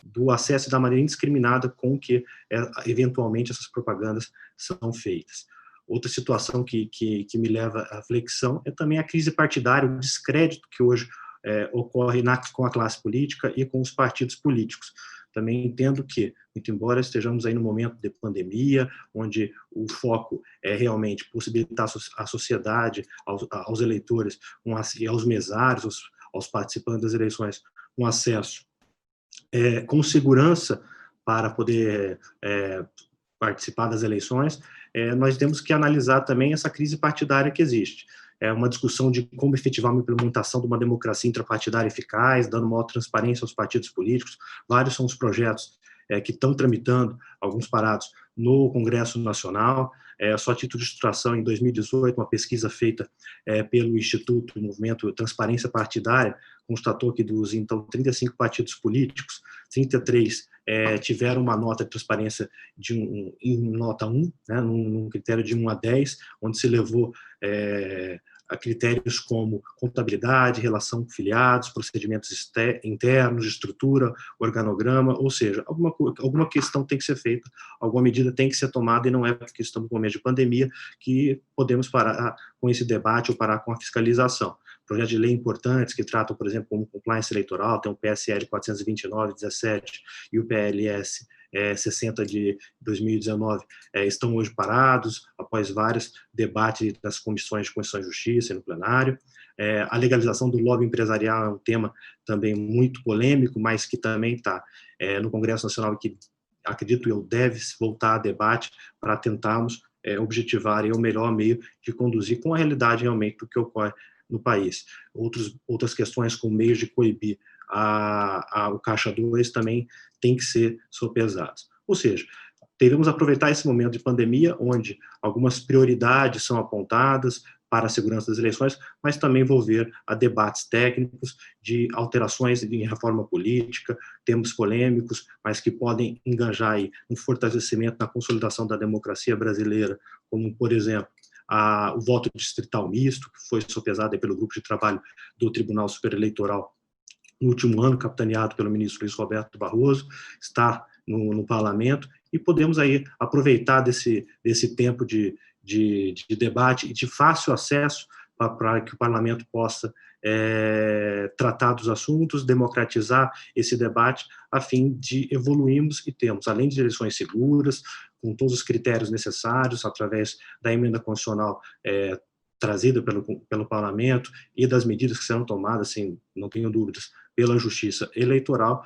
do acesso da maneira indiscriminada com que, eventualmente, essas propagandas são feitas. Outra situação que me leva à reflexão é também a crise partidária, o descrédito que hoje ocorre com a classe política e com os partidos políticos. Também entendo que, muito embora estejamos aí no momento de pandemia, onde o foco é realmente possibilitar à sociedade, aos eleitores e aos mesários, aos participantes das eleições, um acesso com segurança para poder participar das eleições, nós temos que analisar também essa crise partidária que existe. É uma discussão de como efetivar uma implementação de uma democracia intrapartidária eficaz, dando maior transparência aos partidos políticos. Vários são os projetos que estão tramitando, alguns parados, no Congresso Nacional. Só a título de ilustração, em 2018, uma pesquisa feita pelo Instituto Movimento Transparência Partidária constatou que dos, então, 35 partidos políticos, 33 tiveram uma nota de transparência em nota 1, né, num critério de 1 a 10, onde se levou a critérios como contabilidade, relação com filiados, procedimentos internos, estrutura, organograma, ou seja, alguma questão tem que ser feita, alguma medida tem que ser tomada, e não é porque estamos no momento de pandemia que podemos parar com esse debate ou parar com a fiscalização. Projetos de lei importantes que tratam, por exemplo, como compliance eleitoral, tem o PSL 429/17 e o PLS 60 de 2019, estão hoje parados, após vários debates das comissões de Constituição e Justiça e no plenário. A legalização do lobby empresarial é um tema também muito polêmico, mas que também está no Congresso Nacional, que acredito eu deve voltar a debate para tentarmos objetivar o melhor meio de conduzir com a realidade realmente do que ocorre no país. Outras questões, como meios de coibir o Caixa 2, também tem que ser sopesados. Ou seja, devemos aproveitar esse momento de pandemia, onde algumas prioridades são apontadas para a segurança das eleições, mas também envolver a debates técnicos de alterações em reforma política, temas polêmicos, mas que podem engajar aí um fortalecimento na consolidação da democracia brasileira, como, por exemplo, o voto distrital misto, que foi sopesado pelo grupo de trabalho do Tribunal Superior Eleitoral no último ano, capitaneado pelo ministro Luiz Roberto Barroso, está no parlamento, e podemos aí aproveitar desse tempo de debate e de fácil acesso para que o parlamento possa tratar dos assuntos, democratizar esse debate, a fim de evoluirmos e termos, além de eleições seguras, com todos os critérios necessários, através da emenda constitucional trazida pelo parlamento e das medidas que serão tomadas, assim, não tenho dúvidas, pela justiça eleitoral,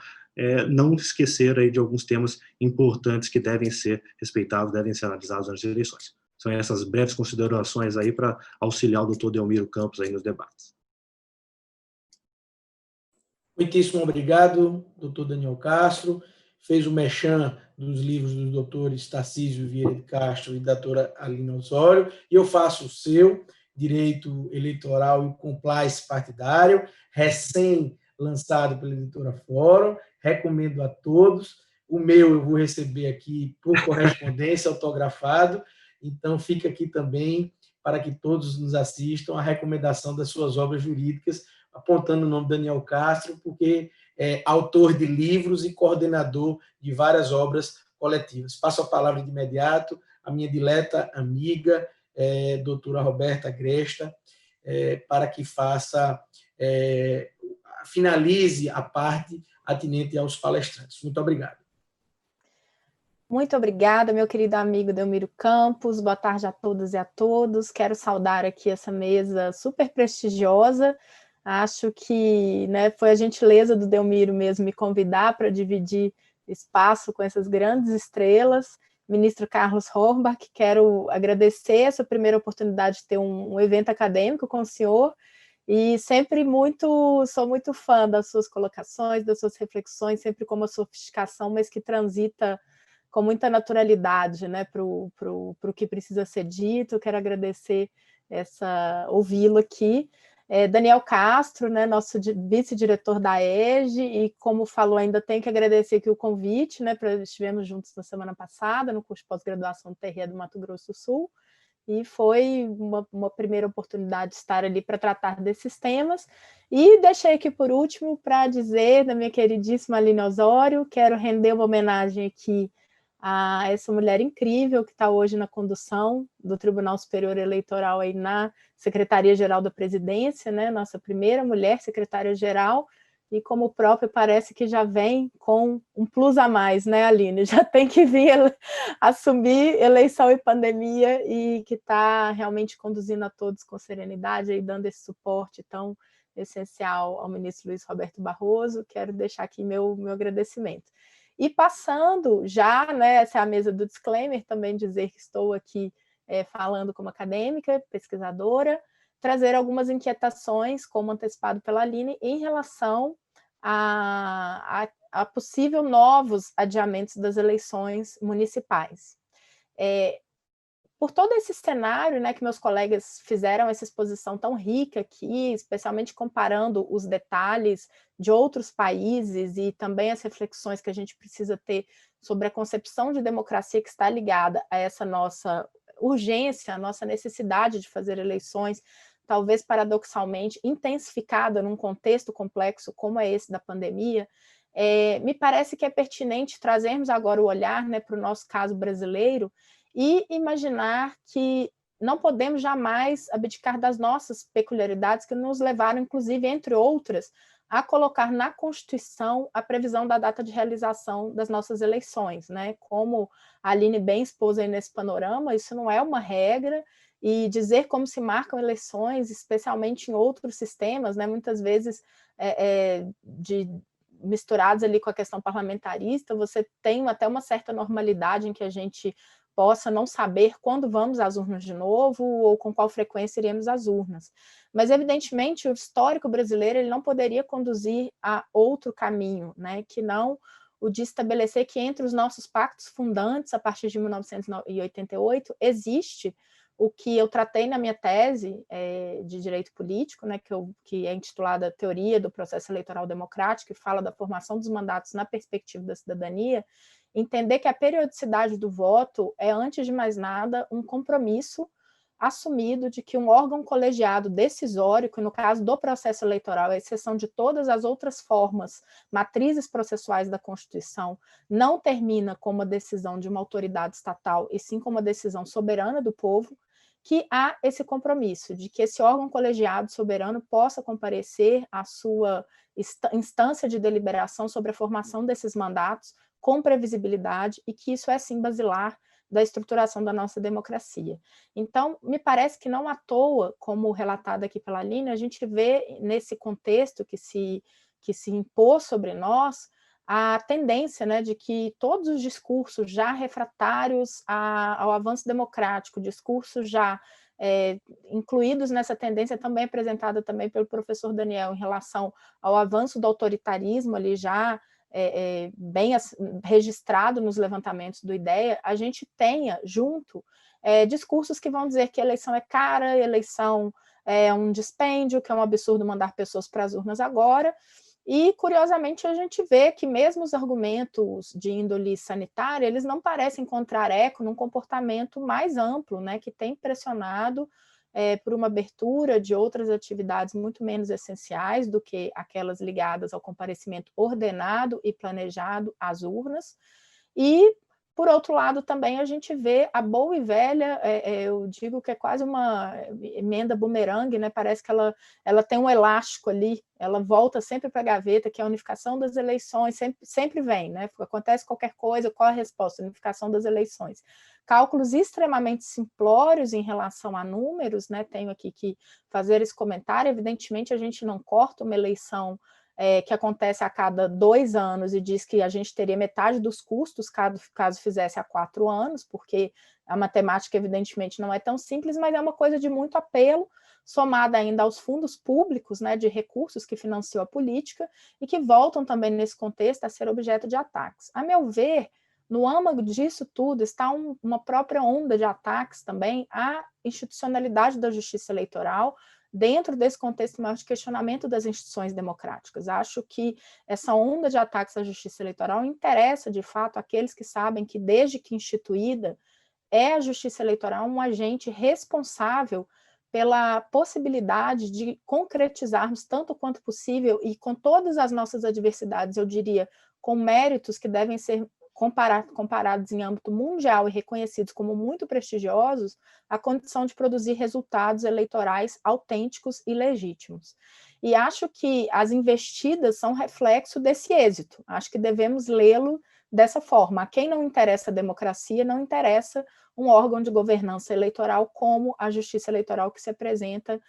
não esquecer aí de alguns temas importantes que devem ser respeitados, devem ser analisados nas eleições. São essas breves considerações aí para auxiliar o doutor Delmiro Campos aí nos debates. Muitíssimo obrigado, doutor Daniel Castro. Fez o merchan dos livros dos doutores Tarcísio Vieira de Castro e doutora Aline Osório, e eu faço o seu, Direito Eleitoral e Compliance Partidário, recém-lançado pela editora Fórum. Recomendo a todos. O meu eu vou receber aqui por correspondência, autografado. Então, fica aqui também para que todos nos assistam a recomendação das suas obras jurídicas, apontando o nome de Daniel Castro, porque é autor de livros e coordenador de várias obras coletivas. Passo a palavra de imediato à minha dileta amiga, doutora Roberta Gresta, para que finalize a parte atinente aos palestrantes. Muito obrigado. Muito obrigada, meu querido amigo Delmiro Campos. Boa tarde a todas e a todos. Quero saudar aqui essa mesa super prestigiosa. Acho que, né, foi a gentileza do Delmiro mesmo me convidar para dividir espaço com essas grandes estrelas. Ministro Carlos Horbach, quero agradecer essa primeira oportunidade de ter um evento acadêmico com o senhor, e sempre sou muito fã das suas colocações, das suas reflexões, sempre com uma sofisticação, mas que transita com muita naturalidade, né, para o que precisa ser dito. Quero agradecer ouvi-lo aqui. Daniel Castro, né, nosso vice-diretor da EGE, e como falou, ainda tenho que agradecer aqui o convite, né, estivemos juntos na semana passada, no curso de pós-graduação do TRE do Mato Grosso do Sul, e foi uma primeira oportunidade de estar ali para tratar desses temas. E deixei aqui por último para dizer da minha queridíssima Aline Osório, quero render uma homenagem aqui a essa mulher incrível que está hoje na condução do Tribunal Superior Eleitoral aí na Secretaria-Geral da Presidência, né? Nossa primeira mulher secretária-geral, e como o próprio parece que já vem com um plus a mais, né, Aline? Já tem que vir assumir eleição e pandemia, e que está realmente conduzindo a todos com serenidade e dando esse suporte tão essencial ao ministro Luiz Roberto Barroso. Quero deixar aqui meu agradecimento. E passando já, né, essa é a mesa do disclaimer, também dizer que estou aqui falando como acadêmica, pesquisadora, trazer algumas inquietações, como antecipado pela Aline, em relação a possível novos adiamentos das eleições municipais. Por todo esse cenário, né, que meus colegas fizeram essa exposição tão rica aqui, especialmente comparando os detalhes de outros países e também as reflexões que a gente precisa ter sobre a concepção de democracia que está ligada a essa nossa urgência, a nossa necessidade de fazer eleições, talvez paradoxalmente intensificada num contexto complexo como é esse da pandemia, me parece que é pertinente trazermos agora o olhar, né, para o nosso caso brasileiro, e imaginar que não podemos jamais abdicar das nossas peculiaridades que nos levaram, inclusive, entre outras, a colocar na Constituição a previsão da data de realização das nossas eleições, né? Como a Aline bem expôs aí nesse panorama, isso não é uma regra, e dizer como se marcam eleições, especialmente em outros sistemas, né? Muitas vezes misturados ali com a questão parlamentarista, você tem até uma certa normalidade em que a gente possa não saber quando vamos às urnas de novo ou com qual frequência iremos às urnas. Mas, evidentemente, o histórico brasileiro ele não poderia conduzir a outro caminho, né, que não o de estabelecer que entre os nossos pactos fundantes, a partir de 1988, existe o que eu tratei na minha tese de Direito Político, né, que é intitulada Teoria do Processo Eleitoral Democrático, que fala da formação dos mandatos na perspectiva da cidadania, entender que a periodicidade do voto é, antes de mais nada, um compromisso assumido de que um órgão colegiado decisório, que no caso do processo eleitoral, à exceção de todas as outras formas, matrizes processuais da Constituição, não termina com uma decisão de uma autoridade estatal, e sim com uma decisão soberana do povo, que há esse compromisso de que esse órgão colegiado soberano possa comparecer à sua instância de deliberação sobre a formação desses mandatos com previsibilidade, e que isso é, sim, basilar da estruturação da nossa democracia. Então, me parece que não à toa, como relatado aqui pela Aline, a gente vê nesse contexto que se impôs sobre nós a tendência, né, de que todos os discursos já refratários ao avanço democrático, discursos já incluídos nessa tendência também apresentada também pelo professor Daniel em relação ao avanço do autoritarismo ali já bem registrado nos levantamentos do IDEA, a gente tenha junto discursos que vão dizer que a eleição é cara, a eleição é um dispêndio, que é um absurdo mandar pessoas para as urnas agora, e, curiosamente, a gente vê que mesmo os argumentos de índole sanitária, eles não parecem encontrar eco num comportamento mais amplo, né, que tem pressionado por uma abertura de outras atividades muito menos essenciais do que aquelas ligadas ao comparecimento ordenado e planejado às urnas, e Por outro lado, também a gente vê a boa e velha, eu digo que é quase uma emenda bumerangue, né? Parece que ela tem um elástico ali, ela volta sempre para a gaveta, que é a unificação das eleições, sempre vem, né? Acontece qualquer coisa, qual a resposta? Unificação das eleições. Cálculos extremamente simplórios em relação a números, né? Tenho aqui que fazer esse comentário. Evidentemente, a gente não corta uma eleição que acontece a cada 2 anos e diz que a gente teria metade dos custos caso fizesse há 4 anos, porque a matemática, evidentemente, não é tão simples, mas é uma coisa de muito apelo, somada ainda aos fundos públicos, né, de recursos que financiou a política e que voltam também, nesse contexto, a ser objeto de ataques. A meu ver, no âmago disso tudo está uma própria onda de ataques também à institucionalidade da justiça eleitoral, dentro desse contexto maior de questionamento das instituições democráticas. Acho que essa onda de ataques à justiça eleitoral interessa, de fato, aqueles que sabem que, desde que instituída, é a justiça eleitoral um agente responsável pela possibilidade de concretizarmos tanto quanto possível e com todas as nossas adversidades, eu diria, com méritos que devem ser comparados em âmbito mundial e reconhecidos como muito prestigiosos, a condição de produzir resultados eleitorais autênticos e legítimos. E acho que as investidas são reflexo desse êxito. Acho que devemos lê-lo dessa forma. A quem não interessa a democracia, não interessa um órgão de governança eleitoral como a justiça eleitoral, que se apresenta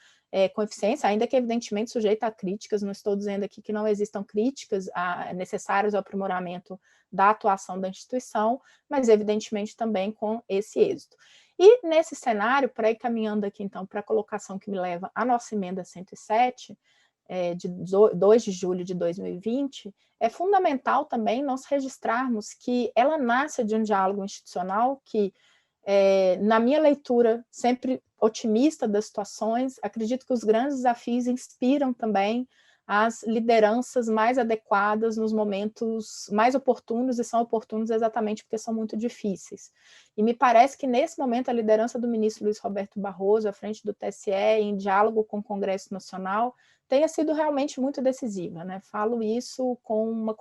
com eficiência, ainda que evidentemente sujeita a críticas. Não estou dizendo aqui que não existam críticas necessárias ao aprimoramento da atuação da instituição, mas evidentemente também com esse êxito. E nesse cenário, para ir caminhando aqui então para a colocação que me leva à nossa emenda 107, de 2 de julho de 2020, é fundamental também nós registrarmos que ela nasce de um diálogo institucional que, na minha leitura, sempre otimista das situações, acredito que os grandes desafios inspiram também as lideranças mais adequadas nos momentos mais oportunos, e são oportunos exatamente porque são muito difíceis. E me parece que, nesse momento, a liderança do ministro Luiz Roberto Barroso, à frente do TSE, em diálogo com o Congresso Nacional, tenha sido realmente muito decisiva, né? Falo isso com uma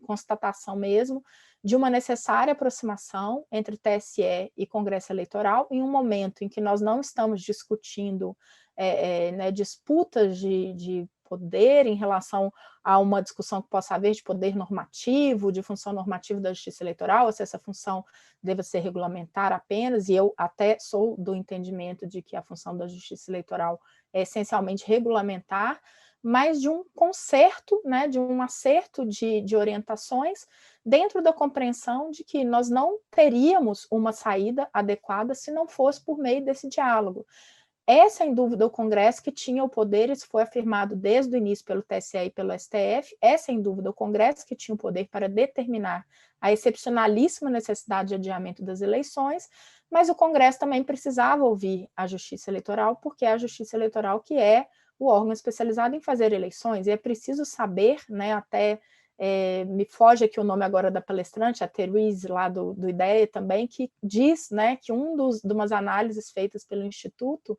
constatação mesmo de uma necessária aproximação entre TSE e Congresso Eleitoral, em um momento em que nós não estamos discutindo né, disputas de poder em relação a uma discussão que possa haver de poder normativo, de função normativa da justiça eleitoral, ou se essa função deva ser regulamentar apenas, e eu até sou do entendimento de que a função da justiça eleitoral é essencialmente regulamentar, mas de um concerto, né, de um acerto de orientações dentro da compreensão de que nós não teríamos uma saída adequada se não fosse por meio desse diálogo. É, sem dúvida, o Congresso que tinha o poder, isso foi afirmado desde o início pelo TSE e pelo STF, é, sem dúvida, o Congresso que tinha o poder para determinar a excepcionalíssima necessidade de adiamento das eleições, mas o Congresso também precisava ouvir a Justiça Eleitoral, porque é a Justiça Eleitoral que é o órgão especializado em fazer eleições, e é preciso saber, né, até me foge aqui o nome agora da palestrante, a Therese, lá do IDEA também, que diz, né, que de umas análises feitas pelo Instituto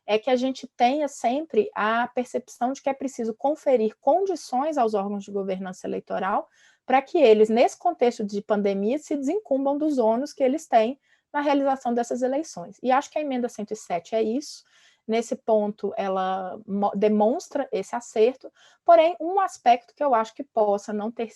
é que a gente tenha sempre a percepção de que é preciso conferir condições aos órgãos de governança eleitoral para que eles, nesse contexto de pandemia, se desincumbam dos ônus que eles têm na realização dessas eleições. E acho que a emenda 107 é isso. Nesse ponto, ela demonstra esse acerto, porém, um aspecto que eu acho que possa não ter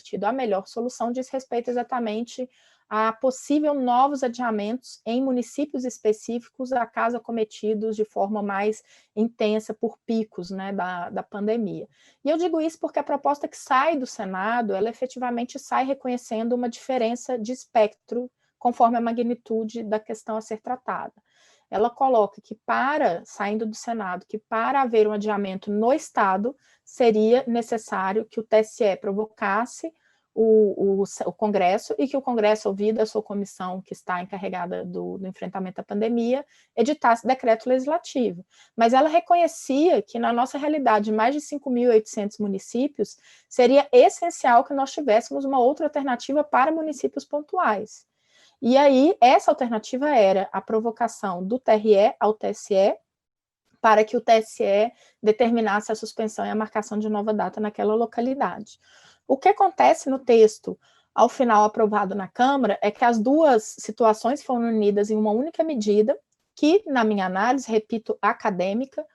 tido a melhor solução diz respeito exatamente a possível novos adiamentos em municípios específicos, acaso acometidos de forma mais intensa por picos, né, da pandemia. E eu digo isso porque a proposta que sai do Senado, ela efetivamente sai reconhecendo uma diferença de espectro conforme a magnitude da questão a ser tratada. Ela coloca que saindo do Senado, que para haver um adiamento no Estado, seria necessário que o TSE provocasse o Congresso e que o Congresso, ouvida a sua comissão que está encarregada do enfrentamento à pandemia, editasse decreto legislativo. Mas ela reconhecia que, na nossa realidade, de mais de 5.800 municípios, seria essencial que nós tivéssemos uma outra alternativa para municípios pontuais. E aí, essa alternativa era a provocação do TRE ao TSE, para que o TSE determinasse a suspensão e a marcação de nova data naquela localidade. O que acontece no texto ao final aprovado na Câmara, é que as duas situações foram unidas em uma única medida, que, na minha análise, repito, acadêmica,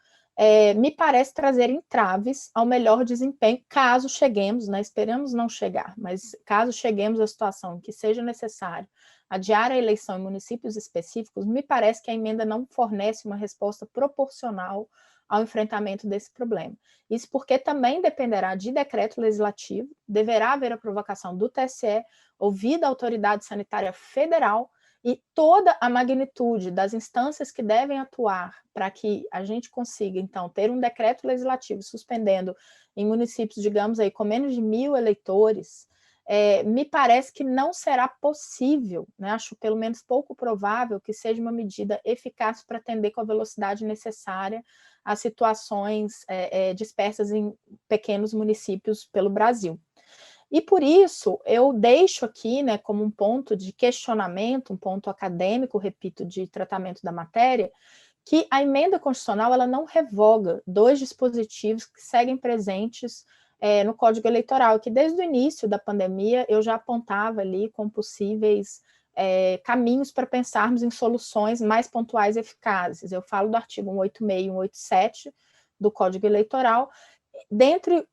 me parece trazer entraves ao melhor desempenho, caso cheguemos, né, esperamos não chegar, mas caso cheguemos à situação em que seja necessário adiar a eleição em municípios específicos, me parece que a emenda não fornece uma resposta proporcional ao enfrentamento desse problema. Isso porque também dependerá de decreto legislativo, deverá haver a provocação do TSE, ouvida a autoridade sanitária federal, e toda a magnitude das instâncias que devem atuar para que a gente consiga, então, ter um decreto legislativo suspendendo em municípios, digamos aí, com menos de 1.000 eleitores, me parece que não será possível, né? Acho pelo menos pouco provável que seja uma medida eficaz para atender com a velocidade necessária as situações dispersas em pequenos municípios pelo Brasil. E por isso eu deixo aqui, né, como um ponto de questionamento, um ponto acadêmico, repito, de tratamento da matéria, que a emenda constitucional ela não revoga dois dispositivos que seguem presentes no Código Eleitoral, que desde o início da pandemia eu já apontava ali com possíveis caminhos para pensarmos em soluções mais pontuais e eficazes. Eu falo do artigo 186 e 187 do Código Eleitoral, dentro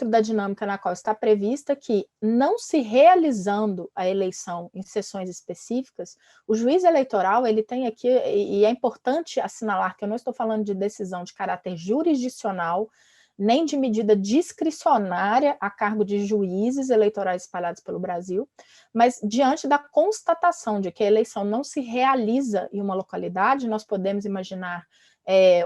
da dinâmica na qual está prevista que, não se realizando a eleição em sessões específicas, o juiz eleitoral, ele tem aqui, e é importante assinalar que eu não estou falando de decisão de caráter jurisdicional, nem de medida discricionária a cargo de juízes eleitorais espalhados pelo Brasil, mas diante da constatação de que a eleição não se realiza em uma localidade, nós podemos imaginar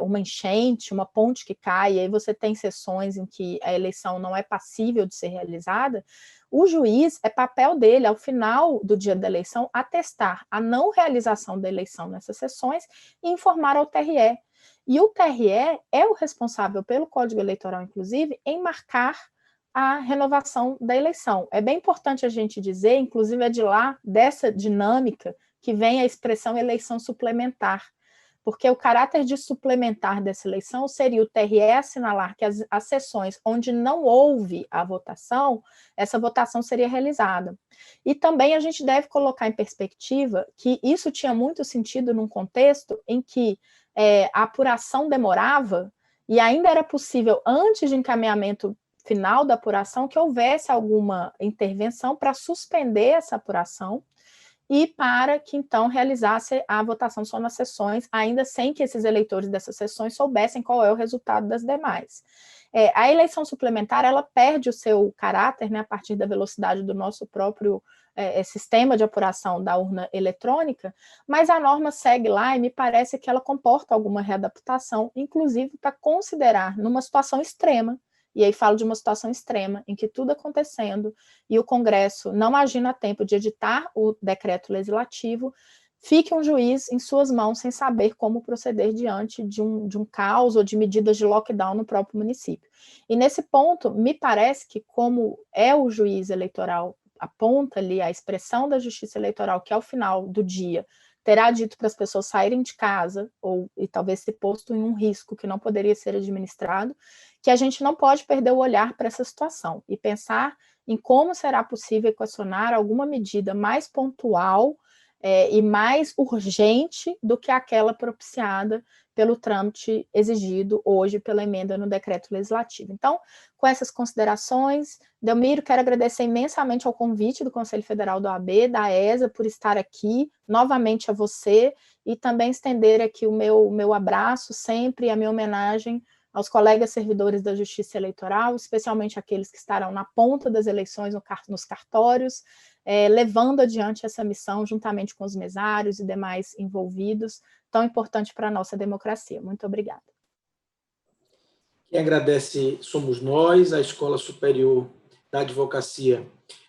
uma enchente, uma ponte que cai, e aí você tem sessões em que a eleição não é passível de ser realizada, o juiz, é papel dele, ao final do dia da eleição, atestar a não realização da eleição nessas sessões e informar ao TRE. E o TRE é o responsável pelo Código Eleitoral, inclusive, em marcar a renovação da eleição. É bem importante a gente dizer, inclusive é de lá, dessa dinâmica, que vem a expressão eleição suplementar, porque o caráter de suplementar dessa eleição seria o TRE assinalar que as sessões onde não houve a votação, essa votação seria realizada. E também a gente deve colocar em perspectiva que isso tinha muito sentido num contexto em que a apuração demorava e ainda era possível, antes de encaminhamento final da apuração, que houvesse alguma intervenção para suspender essa apuração e para que, então, realizasse a votação só nas sessões, ainda sem que esses eleitores dessas sessões soubessem qual é o resultado das demais. A eleição suplementar, ela perde o seu caráter, né, a partir da velocidade do nosso próprio sistema de apuração da urna eletrônica, mas a norma segue lá e me parece que ela comporta alguma readaptação, inclusive para considerar, numa situação extrema, e aí falo de uma situação extrema, em que tudo acontecendo e o Congresso não agindo a tempo de editar o decreto legislativo, fique um juiz em suas mãos sem saber como proceder diante de um caos ou de medidas de lockdown no próprio município. E nesse ponto, me parece que, como é o juiz eleitoral, aponta ali a expressão da justiça eleitoral, que ao final do dia terá dito para as pessoas saírem de casa, e talvez se posto em um risco que não poderia ser administrado, que a gente não pode perder o olhar para essa situação e pensar em como será possível equacionar alguma medida mais pontual e mais urgente do que aquela propiciada pelo trâmite exigido hoje pela emenda no decreto legislativo. Então, com essas considerações, Delmiro, quero agradecer imensamente ao convite do Conselho Federal da OAB, da ESA, por estar aqui, novamente a você, e também estender aqui o meu abraço sempre e a minha homenagem aos colegas servidores da Justiça Eleitoral, especialmente aqueles que estarão na ponta das eleições nos cartórios, levando adiante essa missão juntamente com os mesários e demais envolvidos, tão importante para a nossa democracia. Muito obrigada. Quem agradece somos nós, a Escola Superior da Advocacia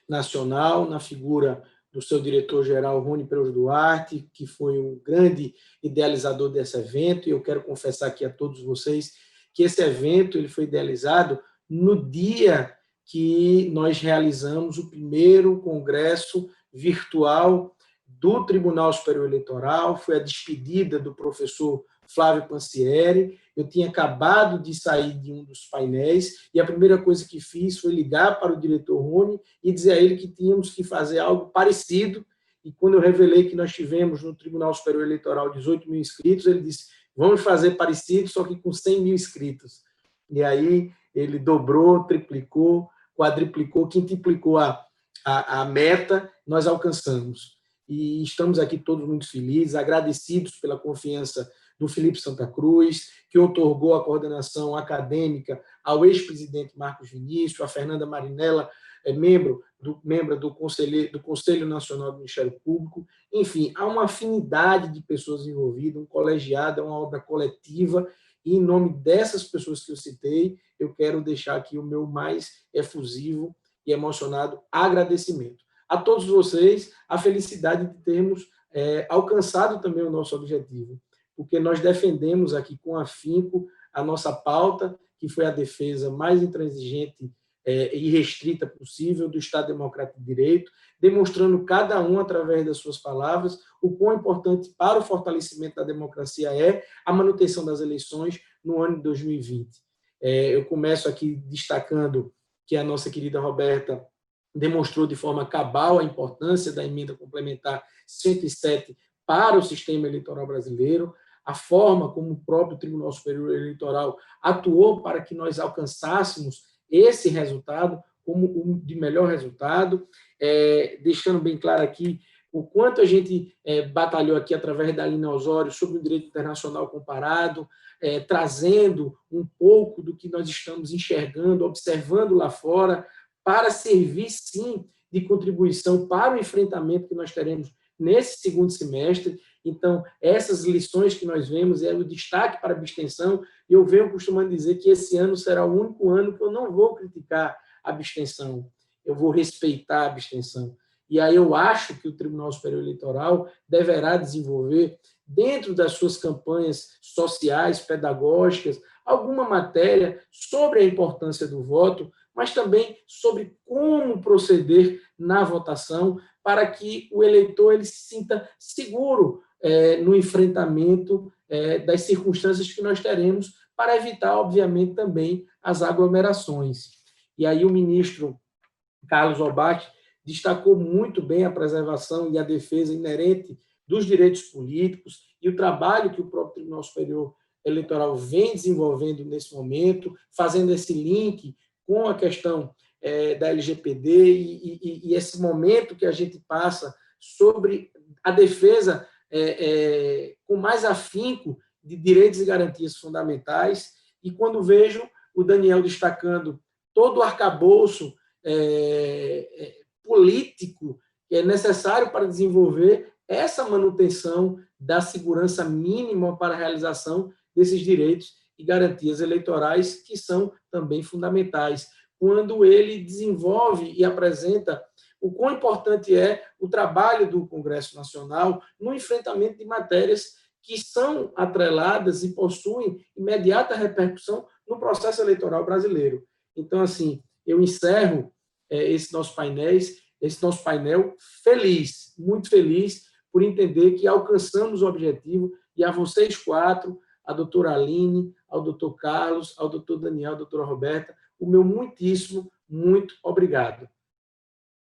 Nacional, na figura do seu diretor-geral, Rony Peus Duarte, que foi um grande idealizador desse evento, e eu quero confessar aqui a todos vocês que esse evento ele foi idealizado no dia que nós realizamos o primeiro congresso virtual do Tribunal Superior Eleitoral, foi a despedida do professor Flávio Pansieri. Eu tinha acabado de sair de um dos painéis e a primeira coisa que fiz foi ligar para o diretor Rony e dizer a ele que tínhamos que fazer algo parecido. E quando eu revelei que nós tivemos no Tribunal Superior Eleitoral 18 mil inscritos, ele disse, vamos fazer parecido, só que com 100 mil inscritos. E aí ele dobrou, triplicou, quadriplicou, quintuplicou a meta, nós alcançamos. E estamos aqui todos muito felizes, agradecidos pela confiança do Felipe Santa Cruz, que otorgou a coordenação acadêmica ao ex-presidente Marcos Vinícius, a Fernanda Marinella, membro do Conselho Nacional do Ministério Público. Enfim, há uma afinidade de pessoas envolvidas, um colegiado, é uma obra coletiva, e em nome dessas pessoas que eu citei, eu quero deixar aqui o meu mais efusivo e emocionado agradecimento. A todos vocês, a felicidade de termos alcançado também o nosso objetivo, porque nós defendemos aqui com afinco a nossa pauta, que foi a defesa mais intransigente e restrita possível do Estado Democrático de Direito, demonstrando cada um, através das suas palavras, o quão importante para o fortalecimento da democracia é a manutenção das eleições no ano de 2020. Eu começo aqui destacando que a nossa querida Roberta demonstrou de forma cabal a importância da emenda complementar 107 para o sistema eleitoral brasileiro, a forma como o próprio Tribunal Superior Eleitoral atuou para que nós alcançássemos esse resultado como o de melhor resultado, deixando bem claro aqui o quanto a gente batalhou aqui através da Aline Osório sobre o direito internacional comparado, trazendo um pouco do que nós estamos enxergando, observando lá fora, para servir, sim, de contribuição para o enfrentamento que nós teremos nesse segundo semestre. Então, essas lições que nós vemos é o destaque para a abstenção, e eu venho costumando dizer que esse ano será o único ano que eu não vou criticar a abstenção, eu vou respeitar a abstenção. E aí eu acho que o Tribunal Superior Eleitoral deverá desenvolver, dentro das suas campanhas sociais, pedagógicas, alguma matéria sobre a importância do voto, mas também sobre como proceder na votação para que o eleitor ele se sinta seguro no enfrentamento das circunstâncias que nós teremos, para evitar, obviamente, também as aglomerações. E aí o ministro Carlos Obach destacou muito bem a preservação e a defesa inerente dos direitos políticos e o trabalho que o próprio Tribunal Superior Eleitoral vem desenvolvendo nesse momento, fazendo esse link com a questão da LGPD e esse momento que a gente passa sobre a defesa com mais afinco de direitos e garantias fundamentais. E quando vejo o Daniel destacando todo o arcabouço político que é necessário para desenvolver essa manutenção da segurança mínima para a realização desses direitos e garantias eleitorais, que são também fundamentais, quando ele desenvolve e apresenta o quão importante é o trabalho do Congresso Nacional no enfrentamento de matérias que são atreladas e possuem imediata repercussão no processo eleitoral brasileiro. Então, assim, eu encerro esse nosso painel feliz, muito feliz, por entender que alcançamos o objetivo, e a vocês quatro, a doutora Aline, ao doutor Carlos, ao doutor Daniel, à doutora Roberta, o meu muitíssimo, muito obrigado.